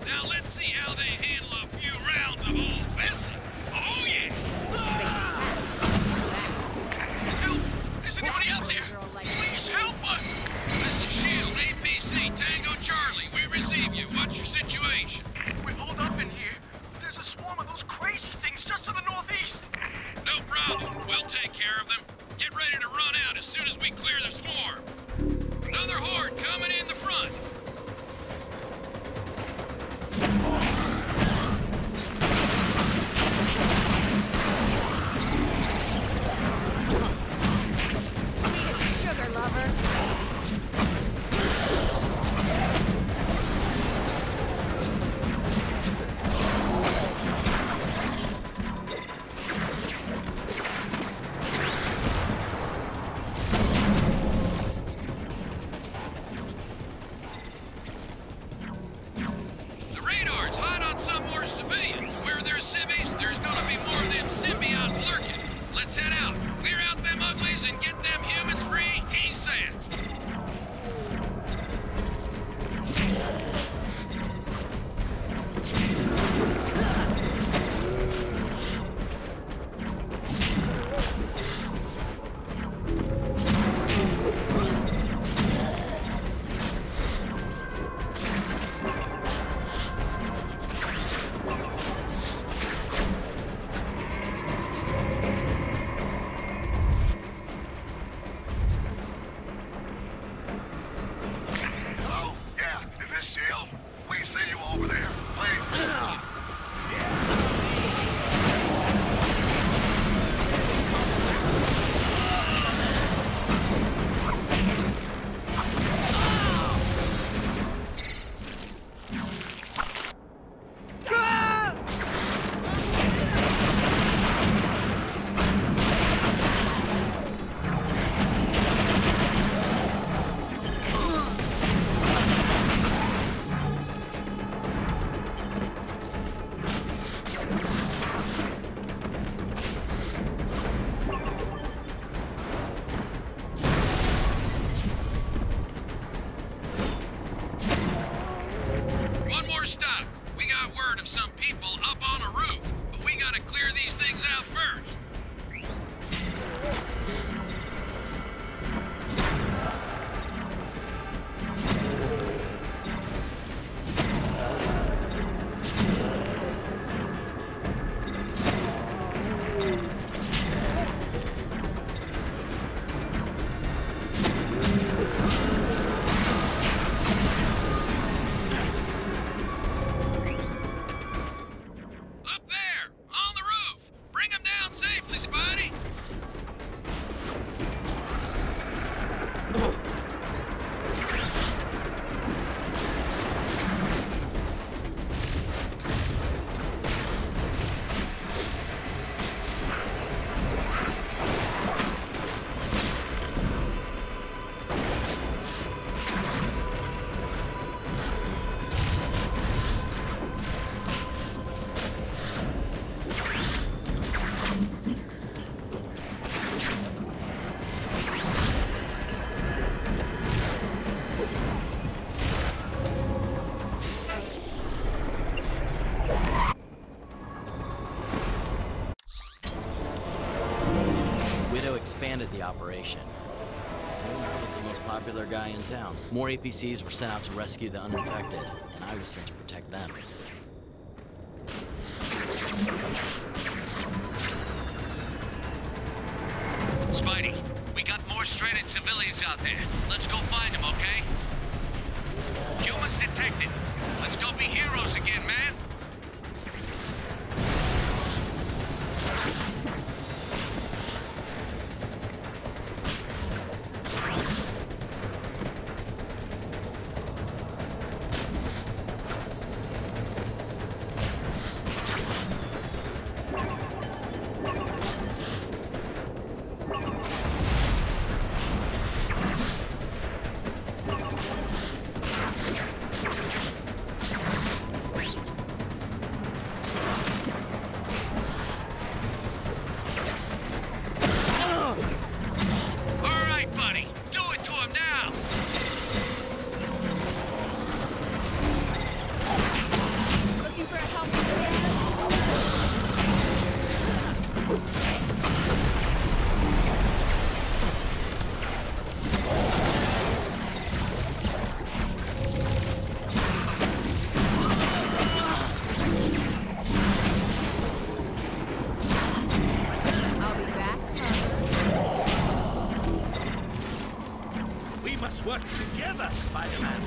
Now let's see how they handle a few rounds of old Bessie. Oh, yeah! Help! Is anybody out there? Please help us! This is S.H.I.E.L.D. APC Tango Charlie. We receive you. What's your situation? We're holed up in here. There's a swarm of those crazy things just to the northeast. No problem. We'll take care of them. Get ready to run out as soon as we clear the swarm. Another horde coming in the front. Sweet as sugar, lover. expanded the operation. Soon I was the most popular guy in town. More APCs were sent out to rescue the uninfected, and I was sent to protect them. Spidey, we got more stranded civilians out there. Let's go find them, okay? Humans detected. Let's go be heroes again, man. Work together, Spider-Man.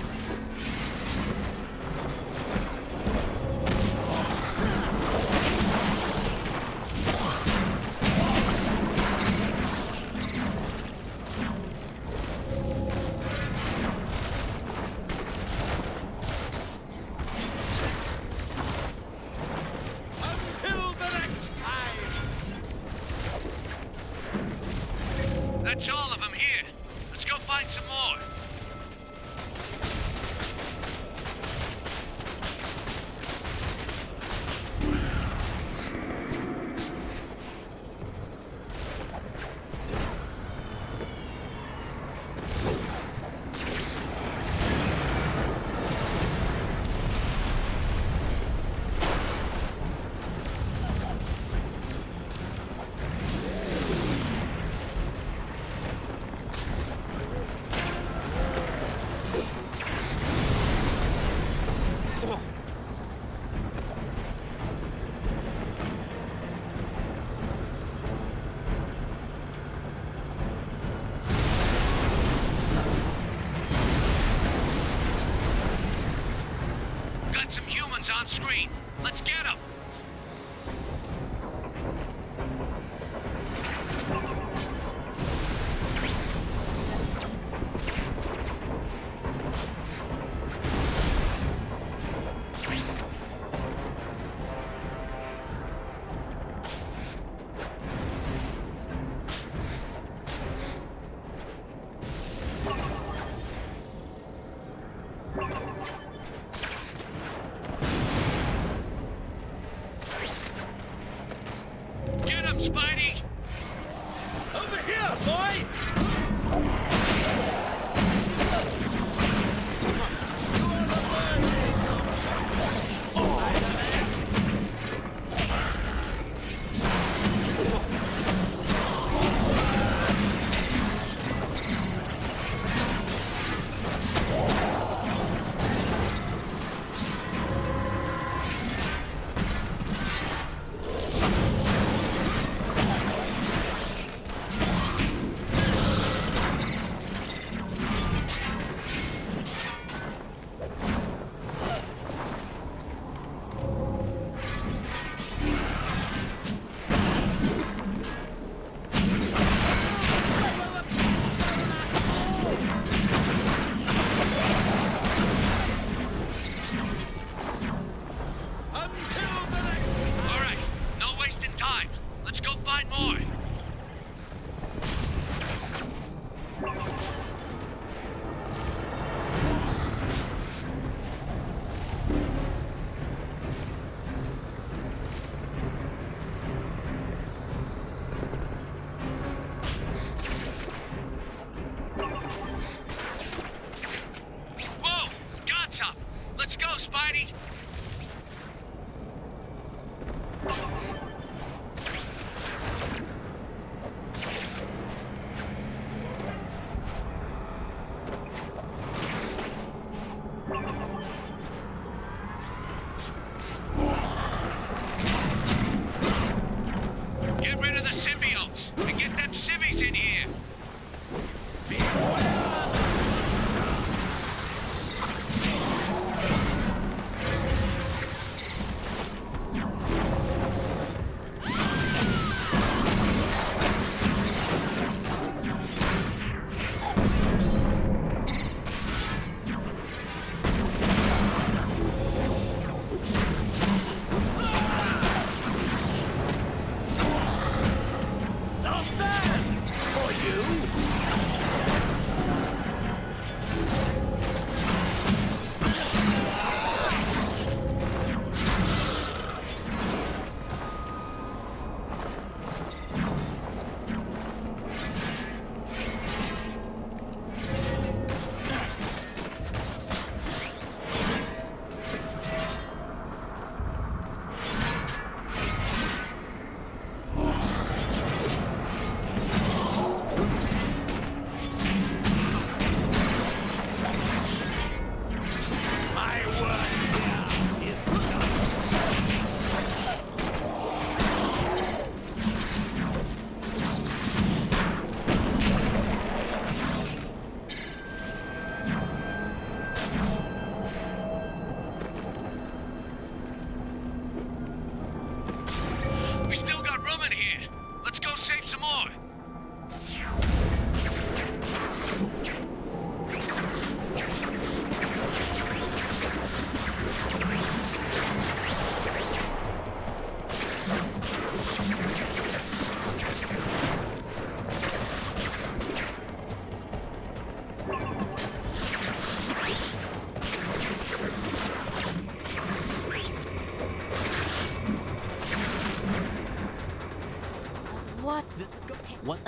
Until the next time. That's all of them here. Let's go find some more. Some humans on screen. Let's get them. Get him, Spidey! Over here, boy! What? What?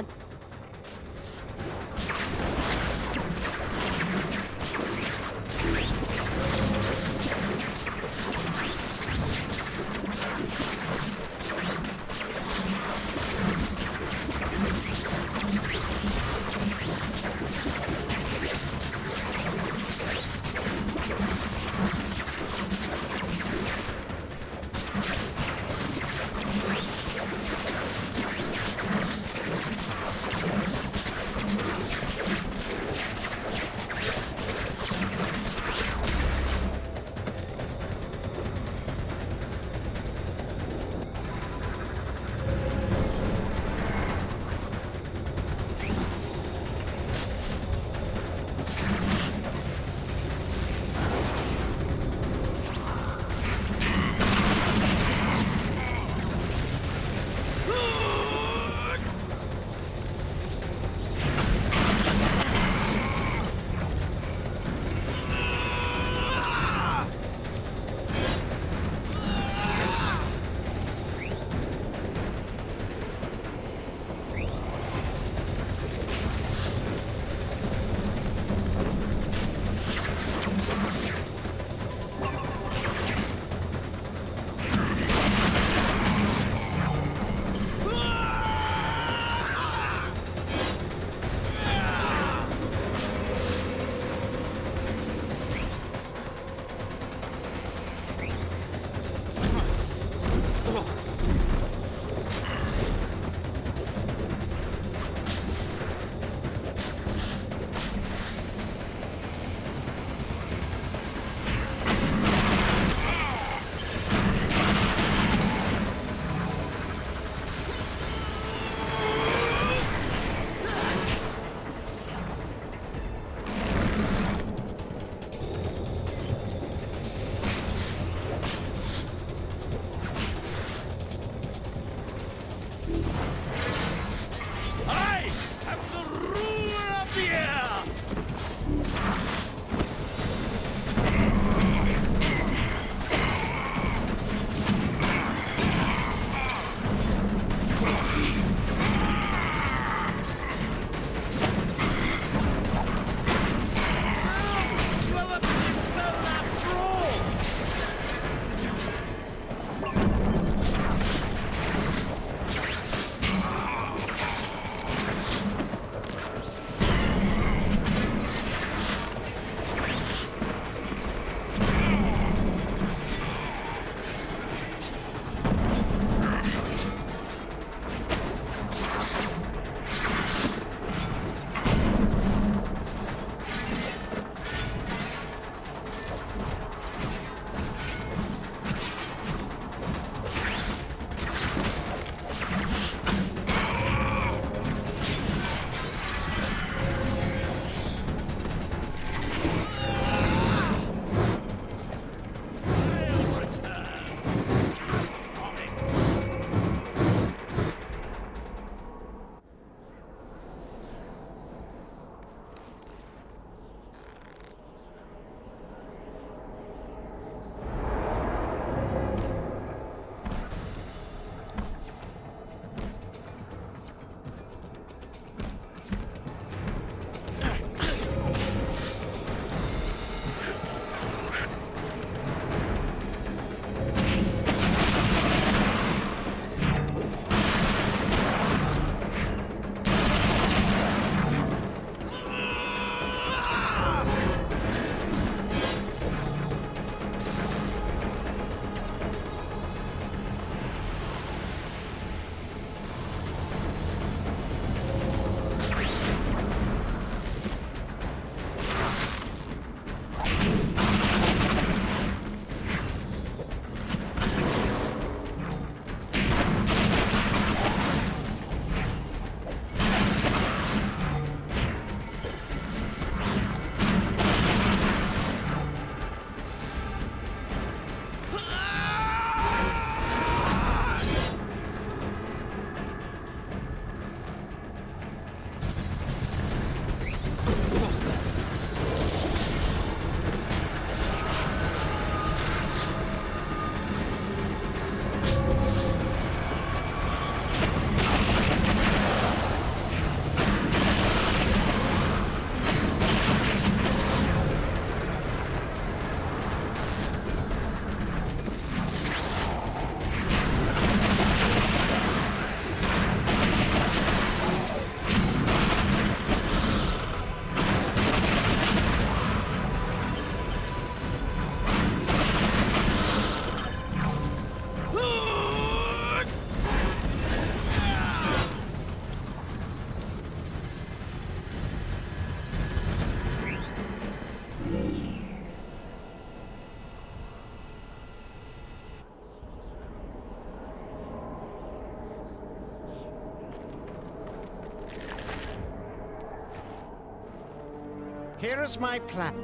Here is my plan.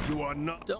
You are not...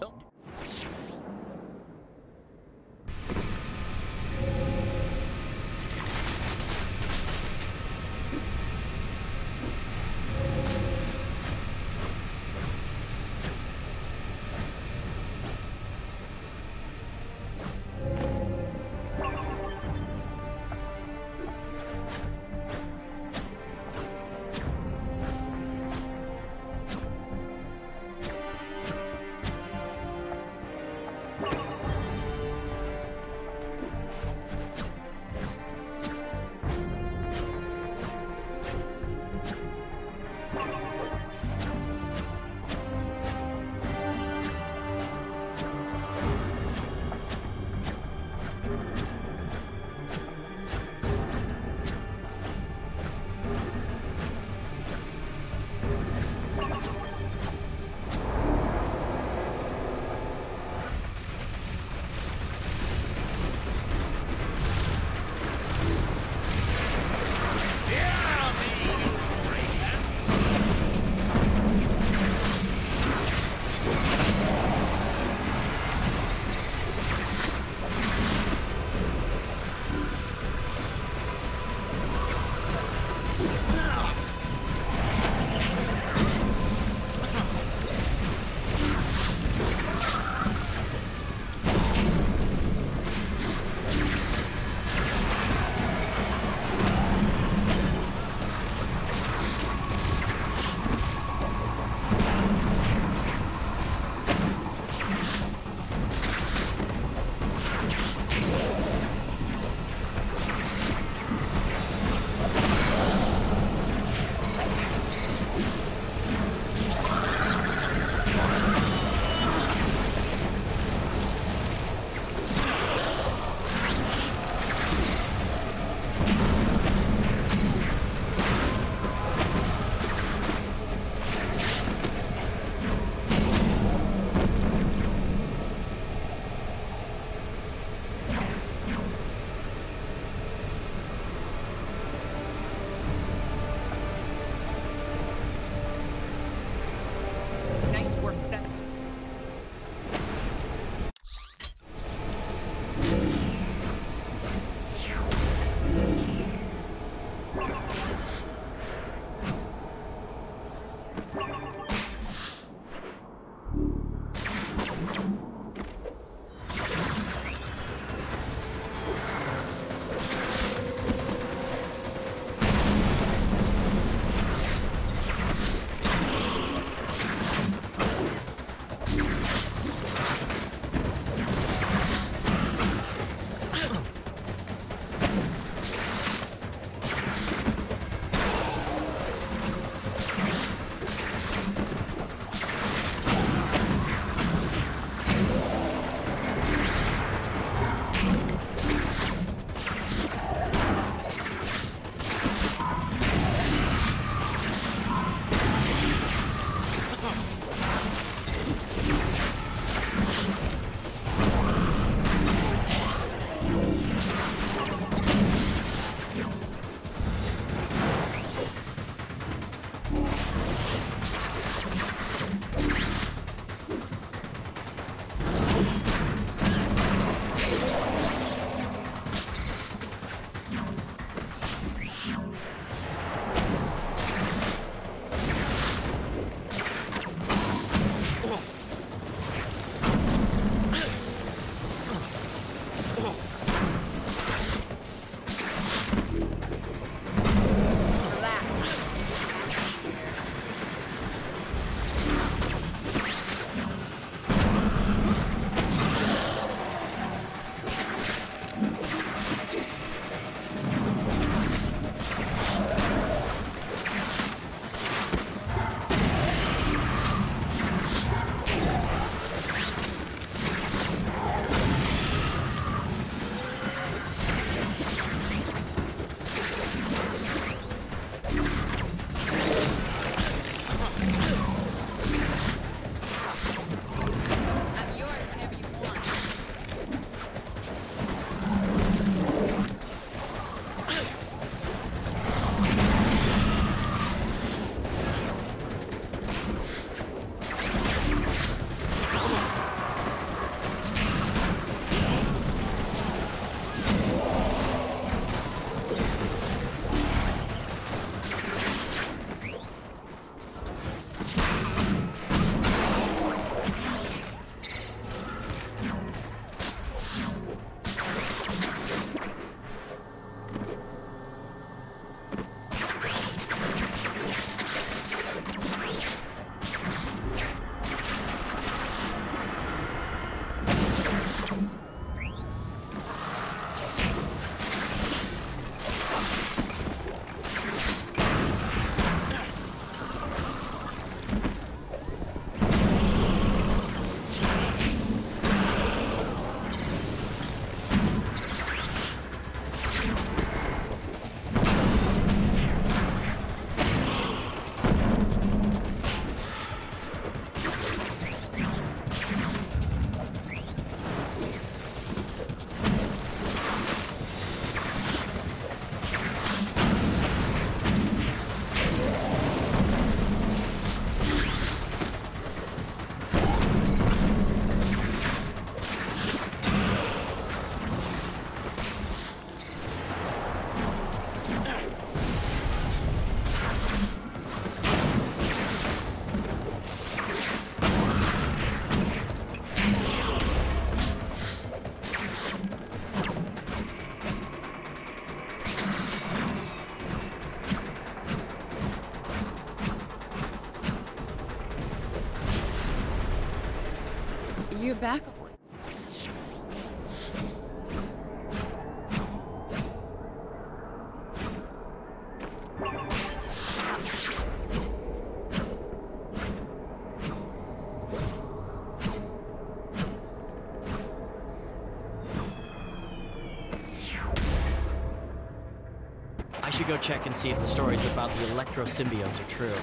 back. I should go check and see if the stories about the electro symbionts are true.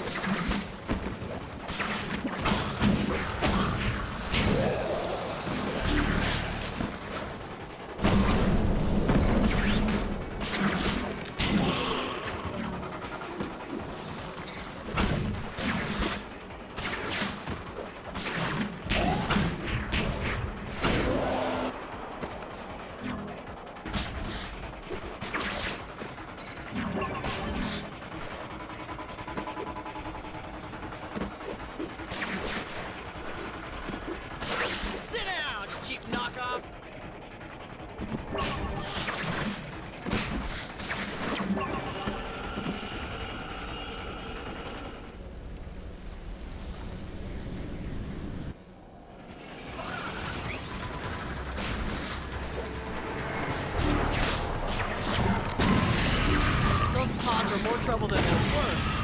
More trouble than they're worth.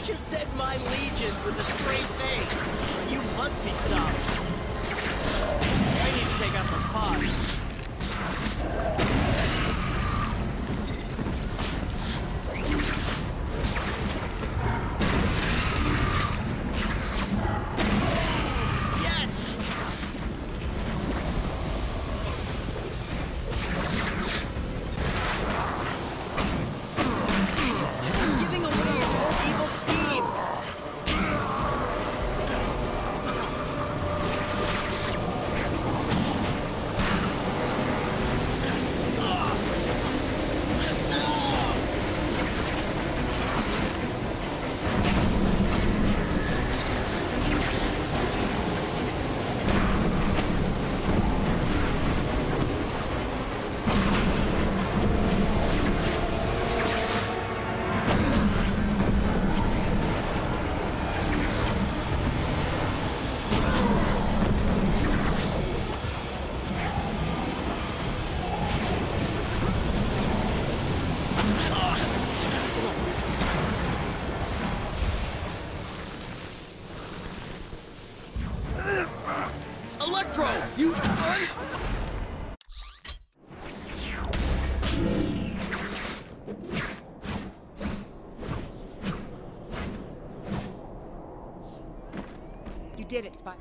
Just said my legions with a straight face. You must be stopped. I need to take out those pods. Electro, you You did it, Spy.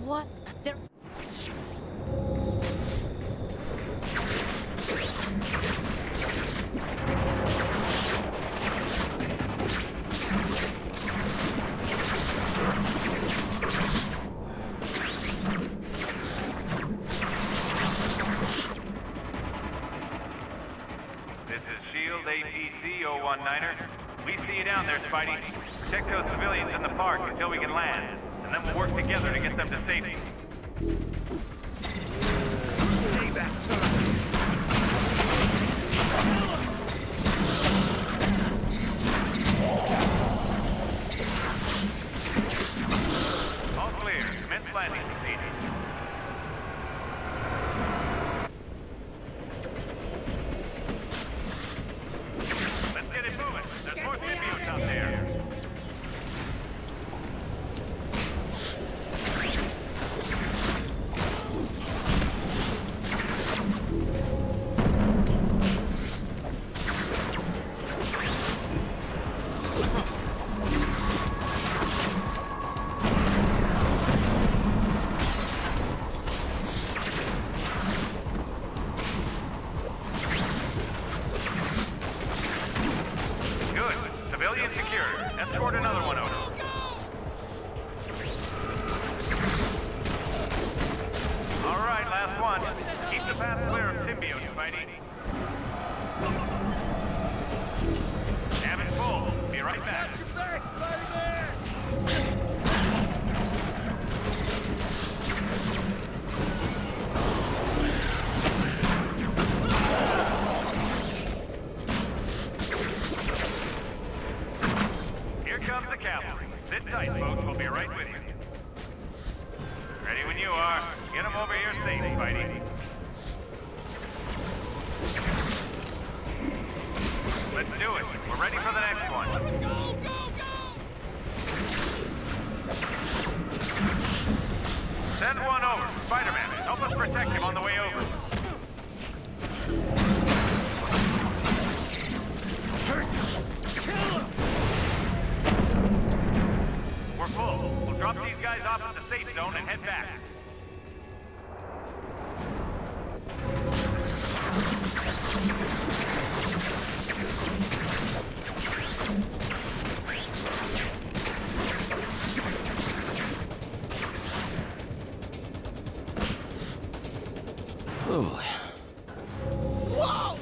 What? There... This is SHIELD APC 019er. We see you down there, Spidey. Protect those civilians in the park until we can land, and then we'll work together to get them to safety. Payback time. All clear. Commence landing procedure. Let's get it moving. There's more symbiotes out there. Civilian secured. Escort another one over. All right, last one. Keep the path clear of symbiotes, Spidey. Cabin's full. Be right back. Got your back, Spider-Man! Here comes the cavalry. Sit tight, folks. We'll be right with you. Ready when you are. Get them over here safe, Spidey. Let's do it. We're ready for the next one. Go, go, go! Send one over. Spider-Man, help us protect him on the way over. We're full. We'll drop these guys off at the safe zone and head back. Oh. Whoa!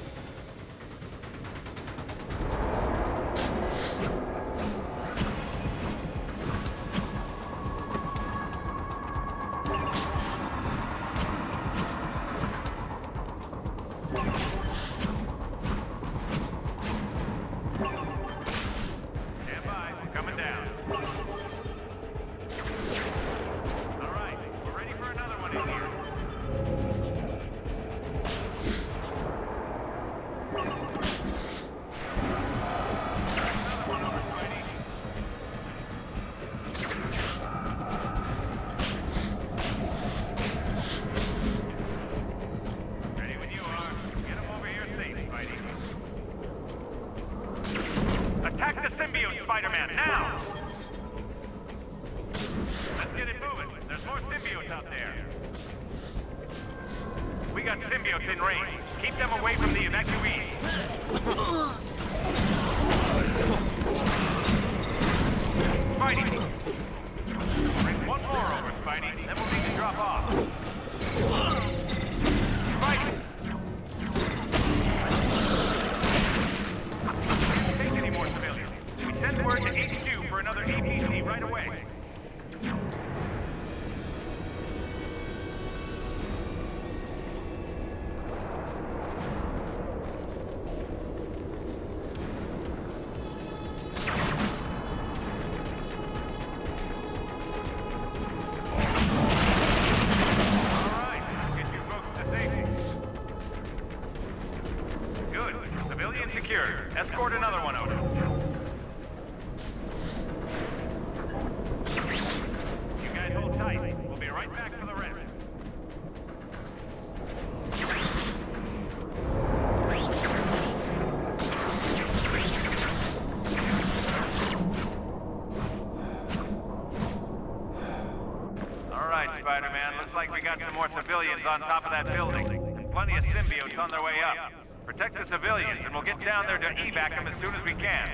Stand by. We're coming down. All right. We're ready for another one in here. Another one over, Spidey. Ready when you are. Get him over here safe, Spidey. Attack the symbiote, Spider-Man, now! Let's get it moving. There's more symbiotes out there. We got symbiotes in range. Keep them away from the evacuees. Spidey! Bring one more over, Spidey. Then we'll need to drop off. Spidey! Take any more civilians. We send word to HQ for another APC right away. All right, let's get you folks to safety. Good. Civilian secure. Escort another one over. You guys hold tight. We'll be right back for the rest. Spider-Man. Looks like we got some more civilians on top of that building. And plenty of symbiotes on their way up. Protect the civilians, and we'll get down there to evac them as soon as we can.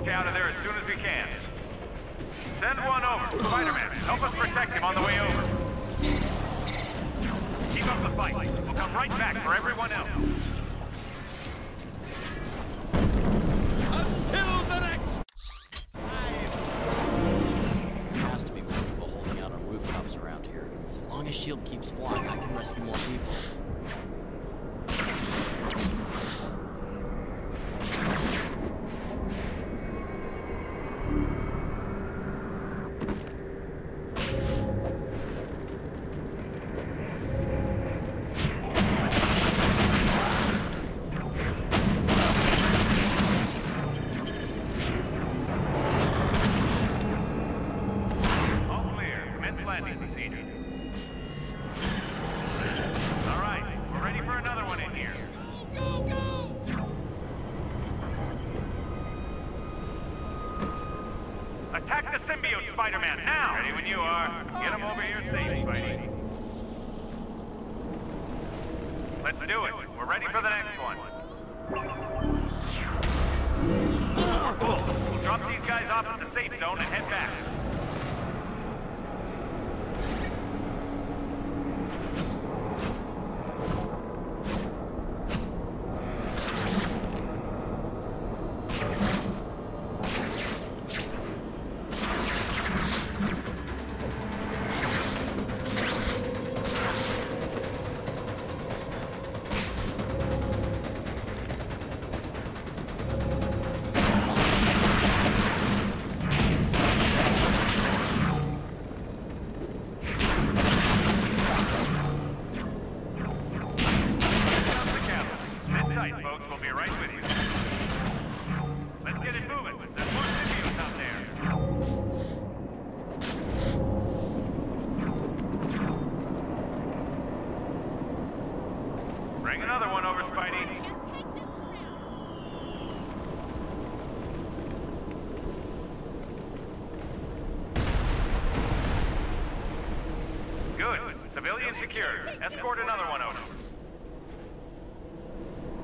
Out of there as soon as we can. Send one over. Spider-Man, help us protect him on the way over. Keep up the fight. We'll come right back for everyone else. Until the next There has to be more people holding out on rooftops around here. As long as S.H.I.E.L.D. keeps flying, I can rescue more people. Attack the symbiote, Spider-Man, now! Ready when you are. Get him over here safe, Spidey. Let's do it. We're ready for the next one. We'll drop these guys off at the safe zone and head back. Bring another one over, Spidey. Good. Civilian secured. Escort another one over.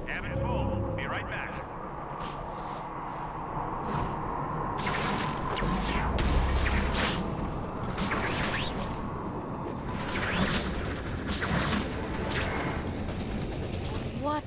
Cabin's full. Be right back. What?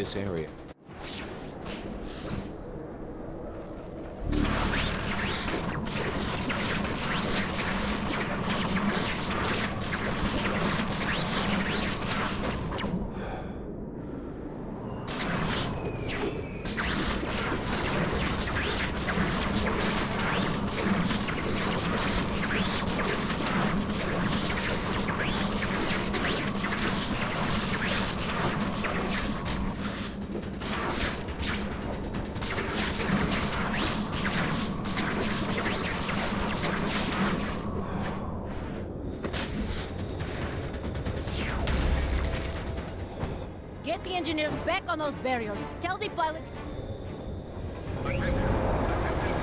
this area. Get the engineers back on those barriers. Tell the pilot... Attention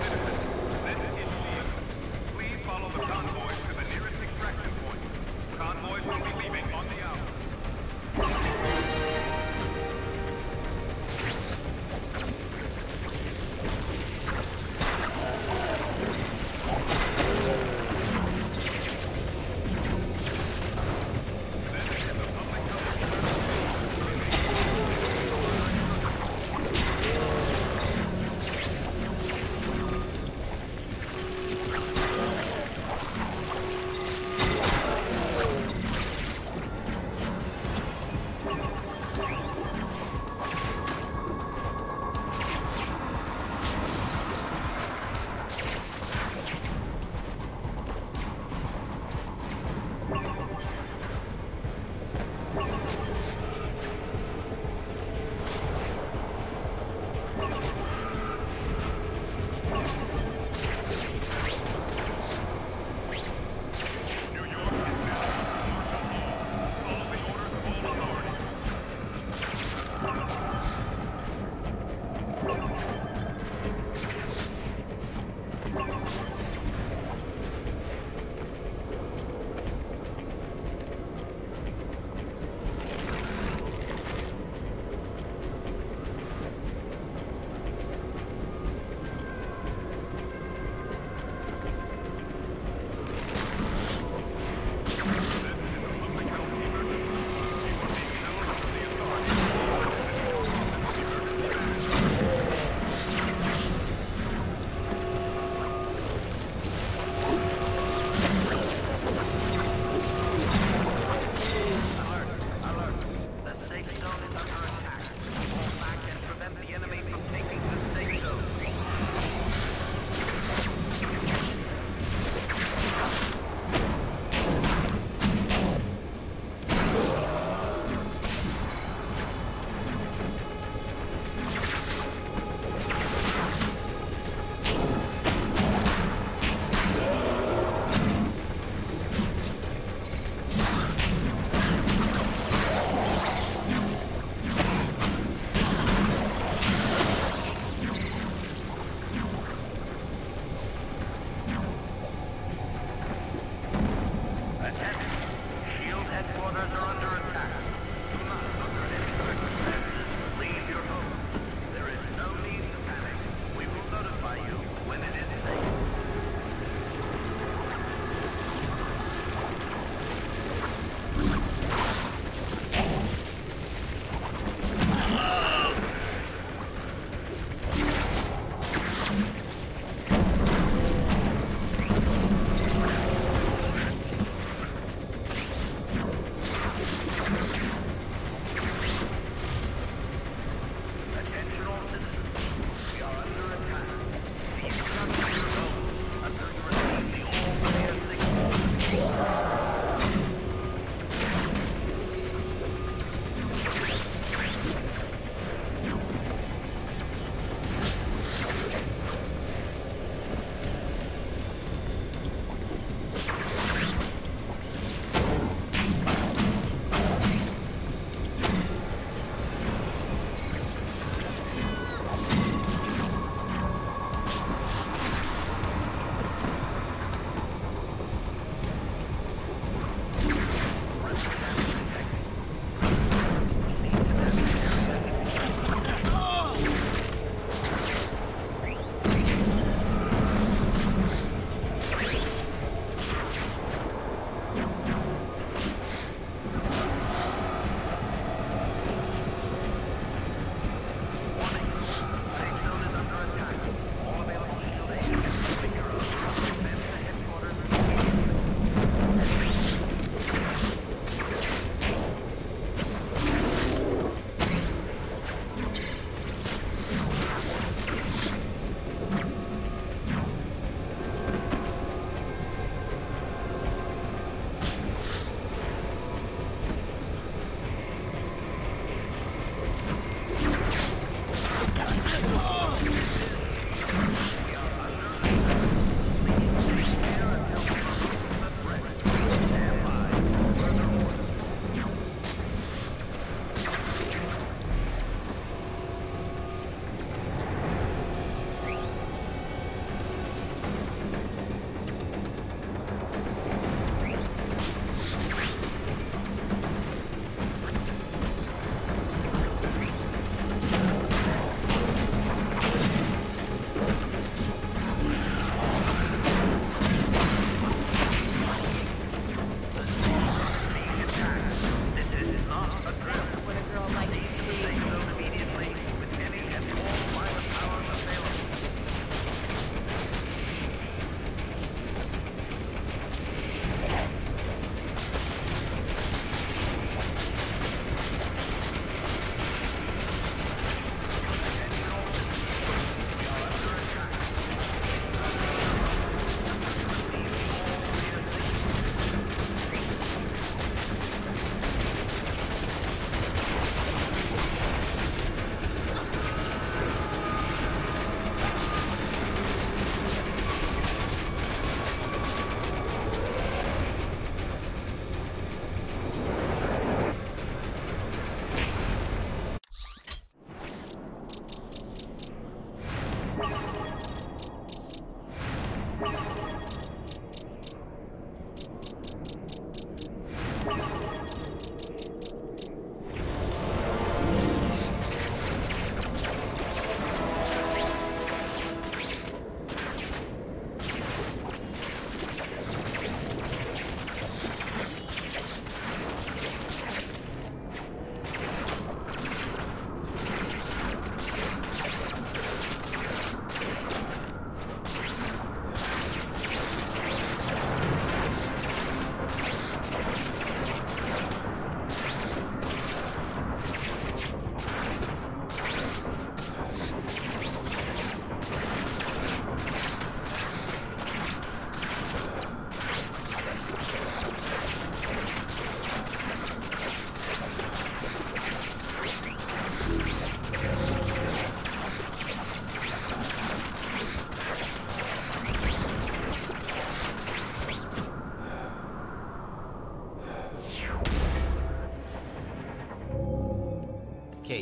citizens. This is S.H.I.E.L.D. Please follow the convoys to the nearest extraction point. Convoys will be leaving on the hour.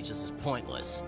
stage. This is pointless.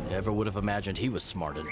Never would have imagined he was smarted.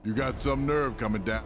You got some nerve coming down.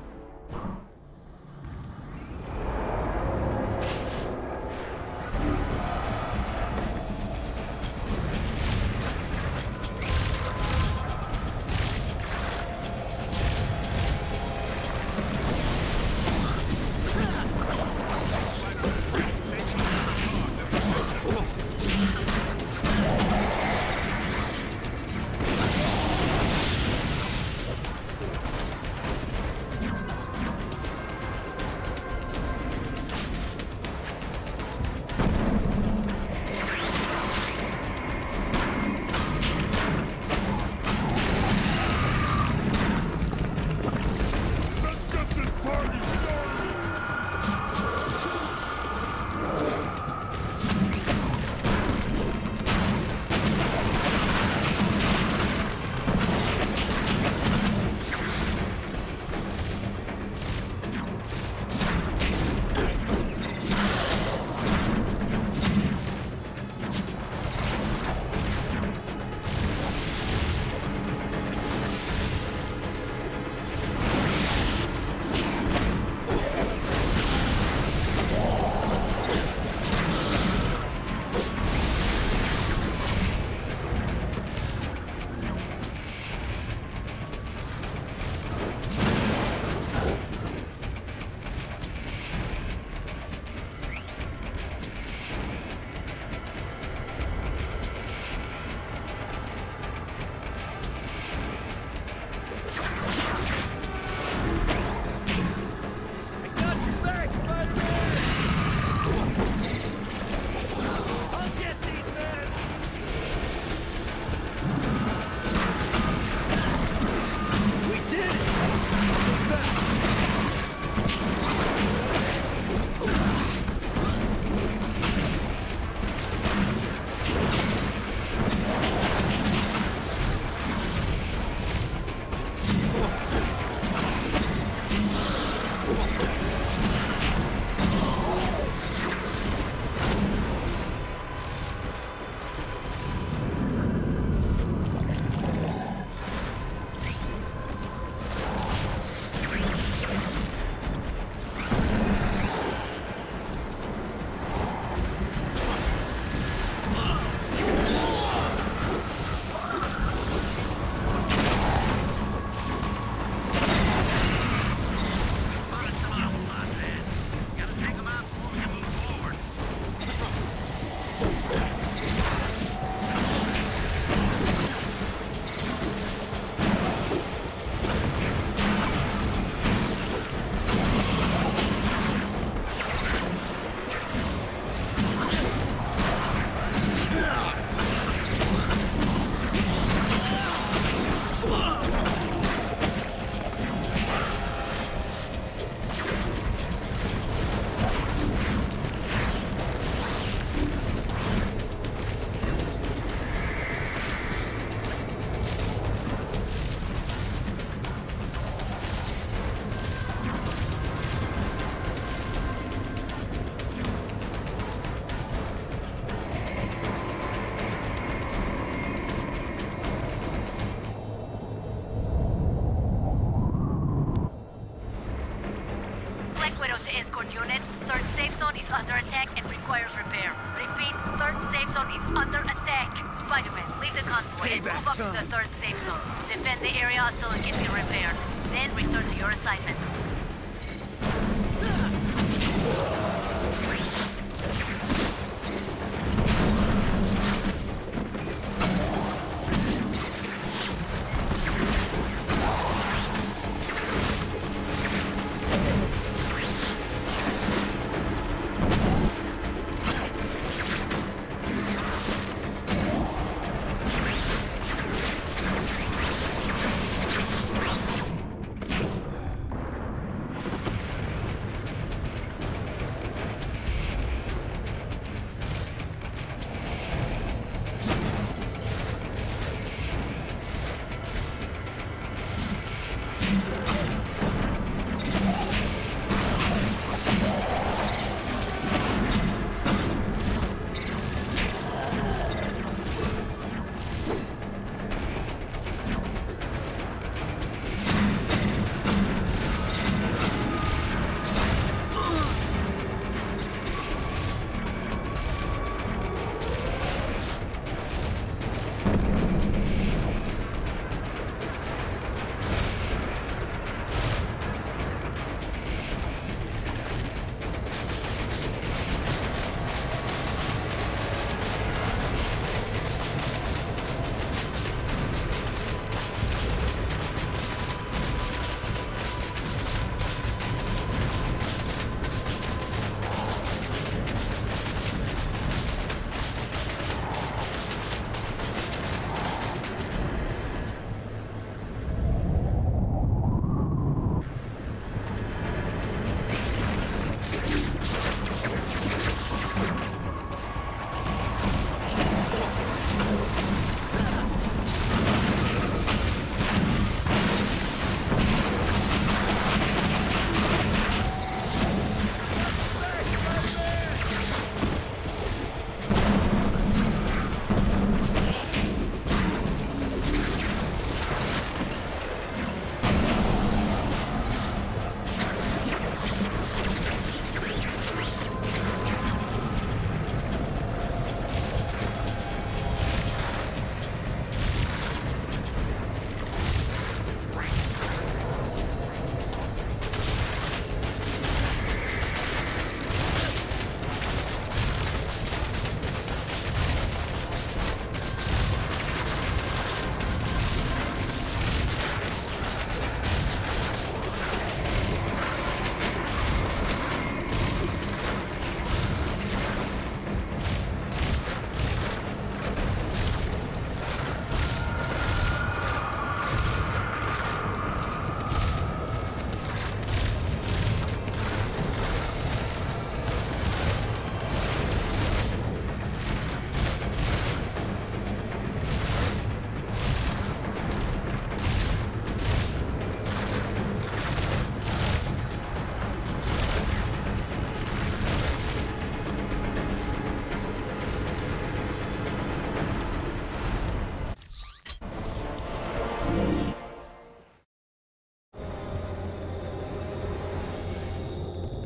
Units, third safe zone is under attack and requires repair. Repeat, third safe zone is under attack. Spider-Man, Leave the convoy and move up to the third safe zone. Defend the area until it can be repaired. Then return to your assignment.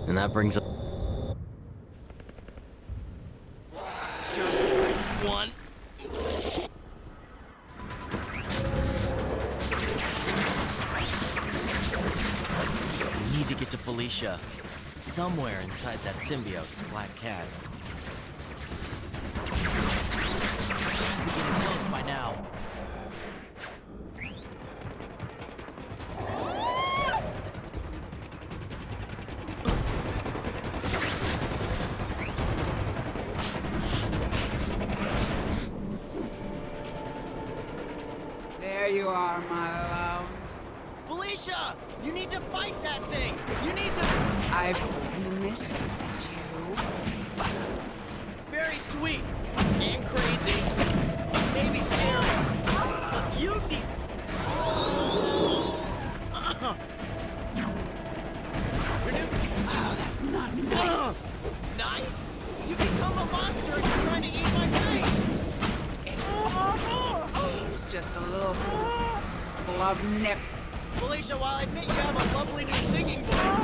And that brings up... Just one. We need to get to Felicia. Somewhere inside that symbiote's black cat. Should be getting close by now. There you are, my love. Felicia! You need to fight that thing! You need to... I've missed you. It's very sweet. And crazy. Maybe scary. But you need... Oh, that's not nice. Nice? You become a monster and you're trying to eat my face! It's just a little love nip. Felicia, while I admit you have a lovely new singing voice,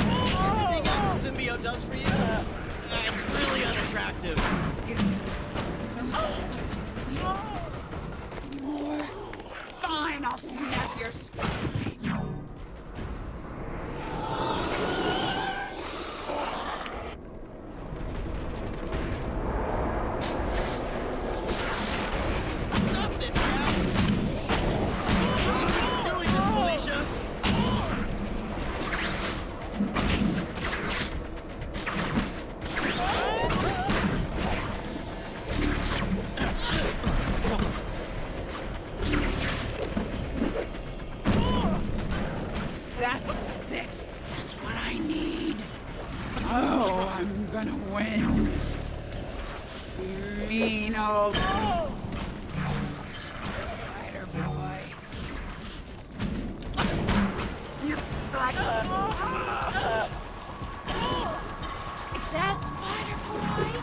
everything else the symbiote does for you, it's really unattractive. and I'll snap your spine. Stop this, Cal! You keep doing this, Felicia! That's it. That's what I need. Oh, I'm gonna win. You mean old spider boy. You like that spider boy?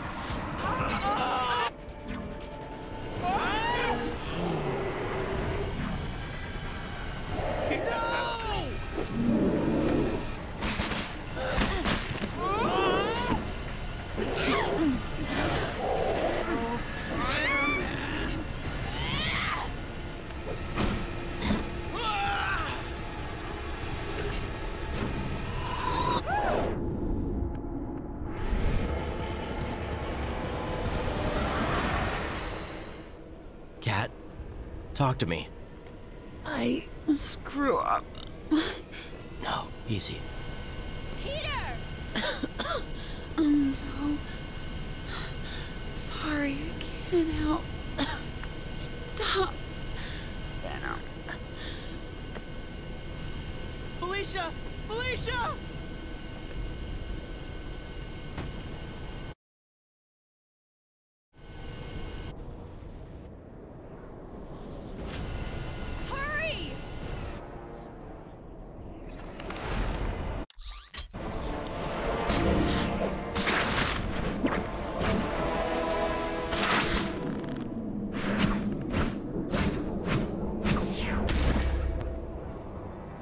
Cat, talk to me. I screw up. No, easy. Peter! I'm so sorry. I can't help. Stop. Venom. Felicia! Felicia! Hurry!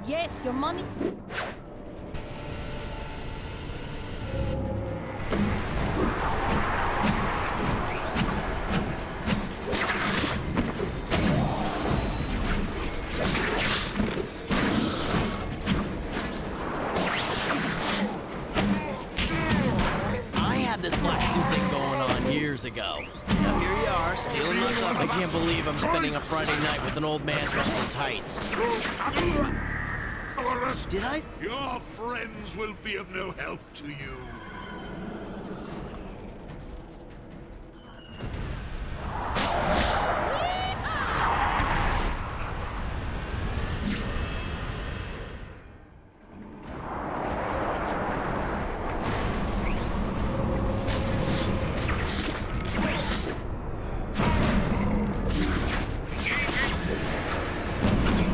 Yes, your money. I had this black suit thing going on years ago. Now here you are, stealing my stuff. I can't believe I'm spending a Friday night with an old man dressed in tights. Did I? Your friends will be of no help to you.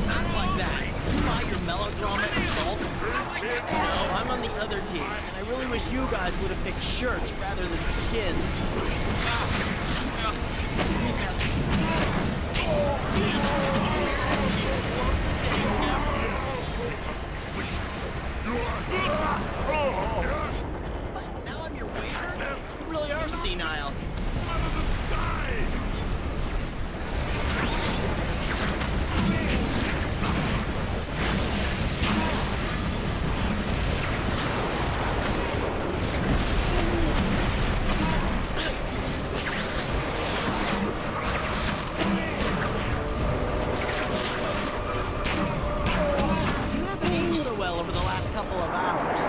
Not like that. You buy your melodrama in bulk? No, I'm on the other team, and I really wish you guys would have picked shirts rather than skins. But now I'm your waiter? You really are senile. Out of the sky! You haven't aged so well over the last couple of hours.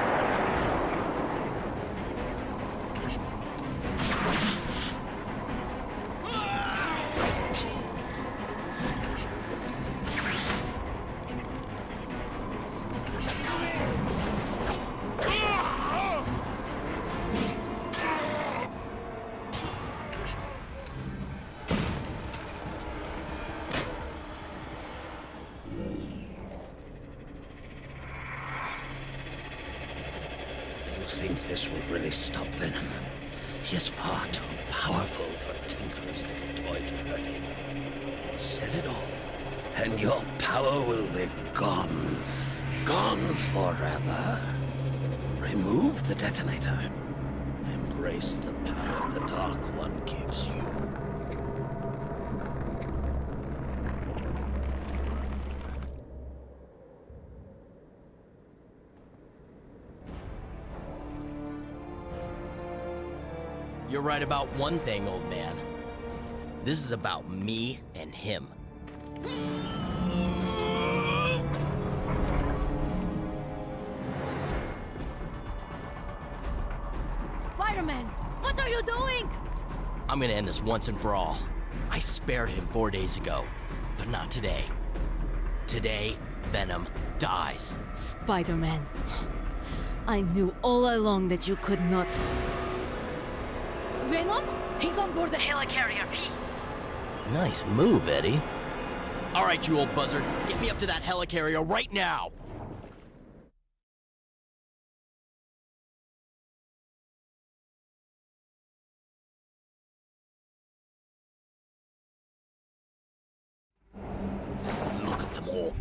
You think this will really stop Venom? He is far too powerful for Tinker's little toy to hurt him. Set it off, and your power will be gone. Gone forever. Remove the detonator. Embrace the power the Dark One gives you. You're right about one thing, old man. This is about me and him. Spider-Man, what are you doing? I'm gonna end this once and for all. I spared him 4 days ago, but not today. Today, Venom dies. Spider-Man, I knew all along that you could not. Venom? He's on board the helicarrier, P. Nice move, Eddie. All right, you old buzzard, get me up to that helicarrier right now! Look at them all.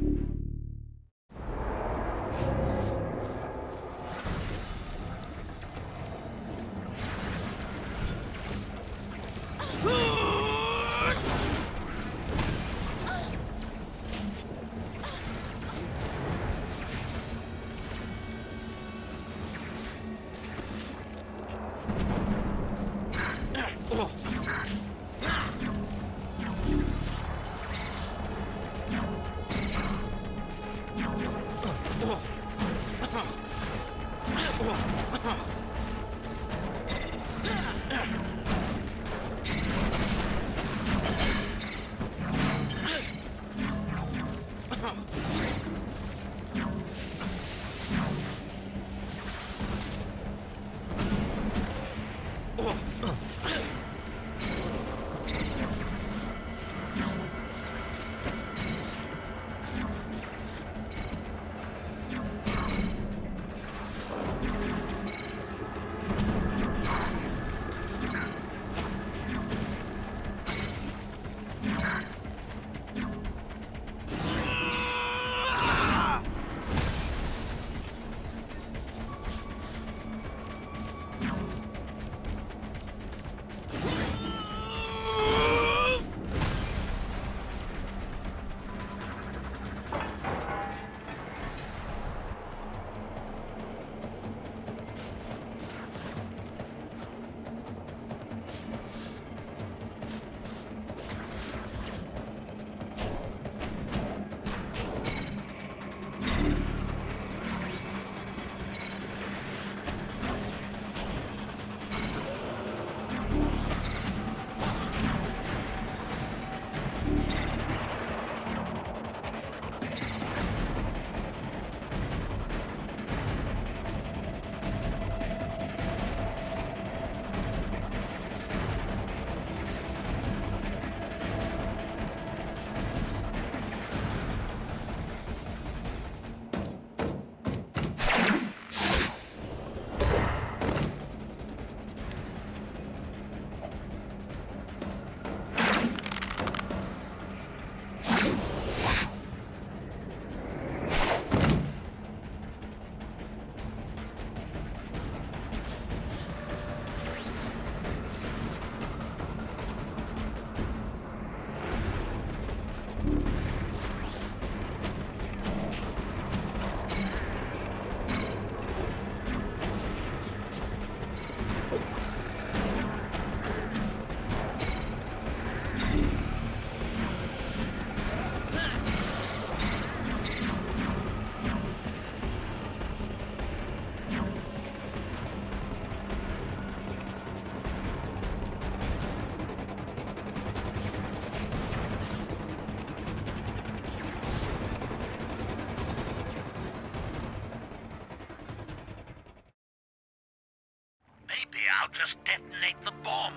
Maybe I'll just detonate the bomb.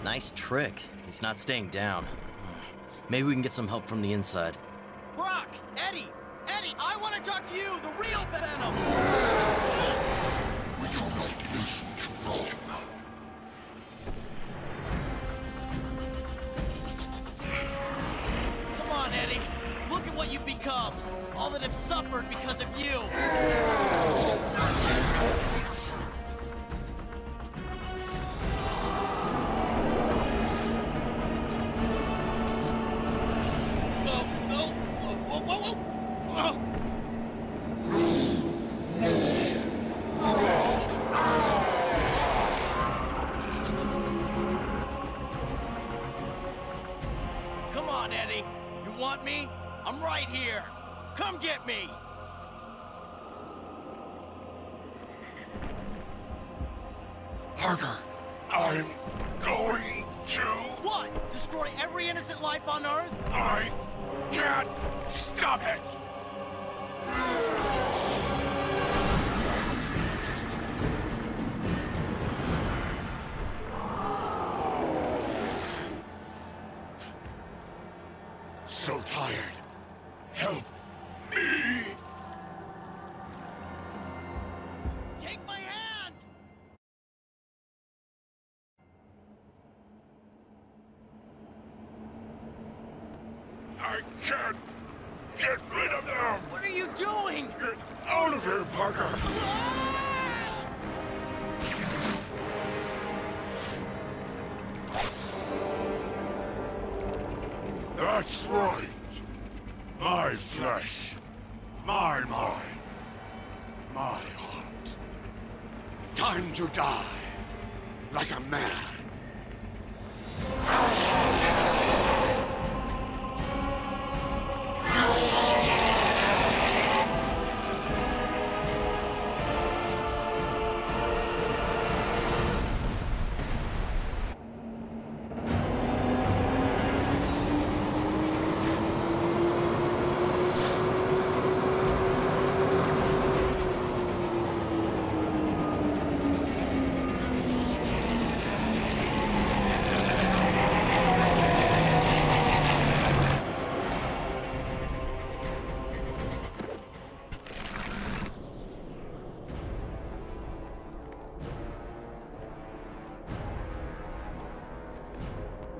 Nice trick. He's not staying down. Maybe we can get some help from the inside. Brock! Eddie! Eddie, I want to talk to you, the real Venom! We do not listen to wrong. Come on, Eddie. Look at what you've become. All that have suffered because of you. Come on, Eddie. You want me? I'm right here. Come get me! Parker, I'm going to... What? Destroy every innocent life on Earth? I can't stop it! So tired. Help me! Take my hand! I can't get rid of them! What are you doing? Get out of here, Parker! That's right. My flesh, my mind, my heart. Time to die, like a man.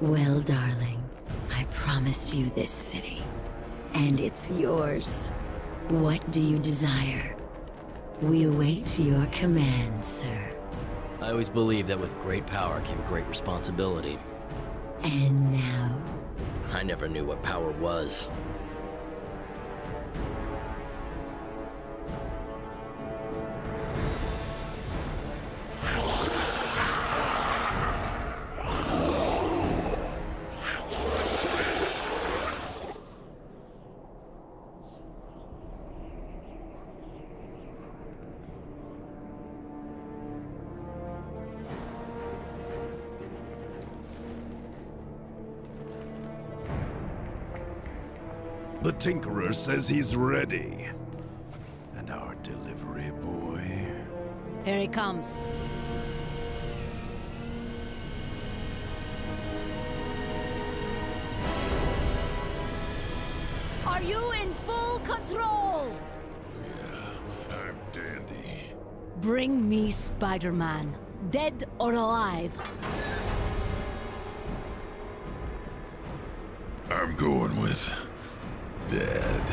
Well, darling, I promised you this city, and it's yours. What do you desire? We await your commands, sir. I always believed that with great power came great responsibility. And now? I never knew what power was. The Tinkerer says he's ready. And our delivery boy... Here he comes. Are you in full control? Yeah, I'm dandy. Bring me Spider-Man, dead or alive. I'm going with... dead.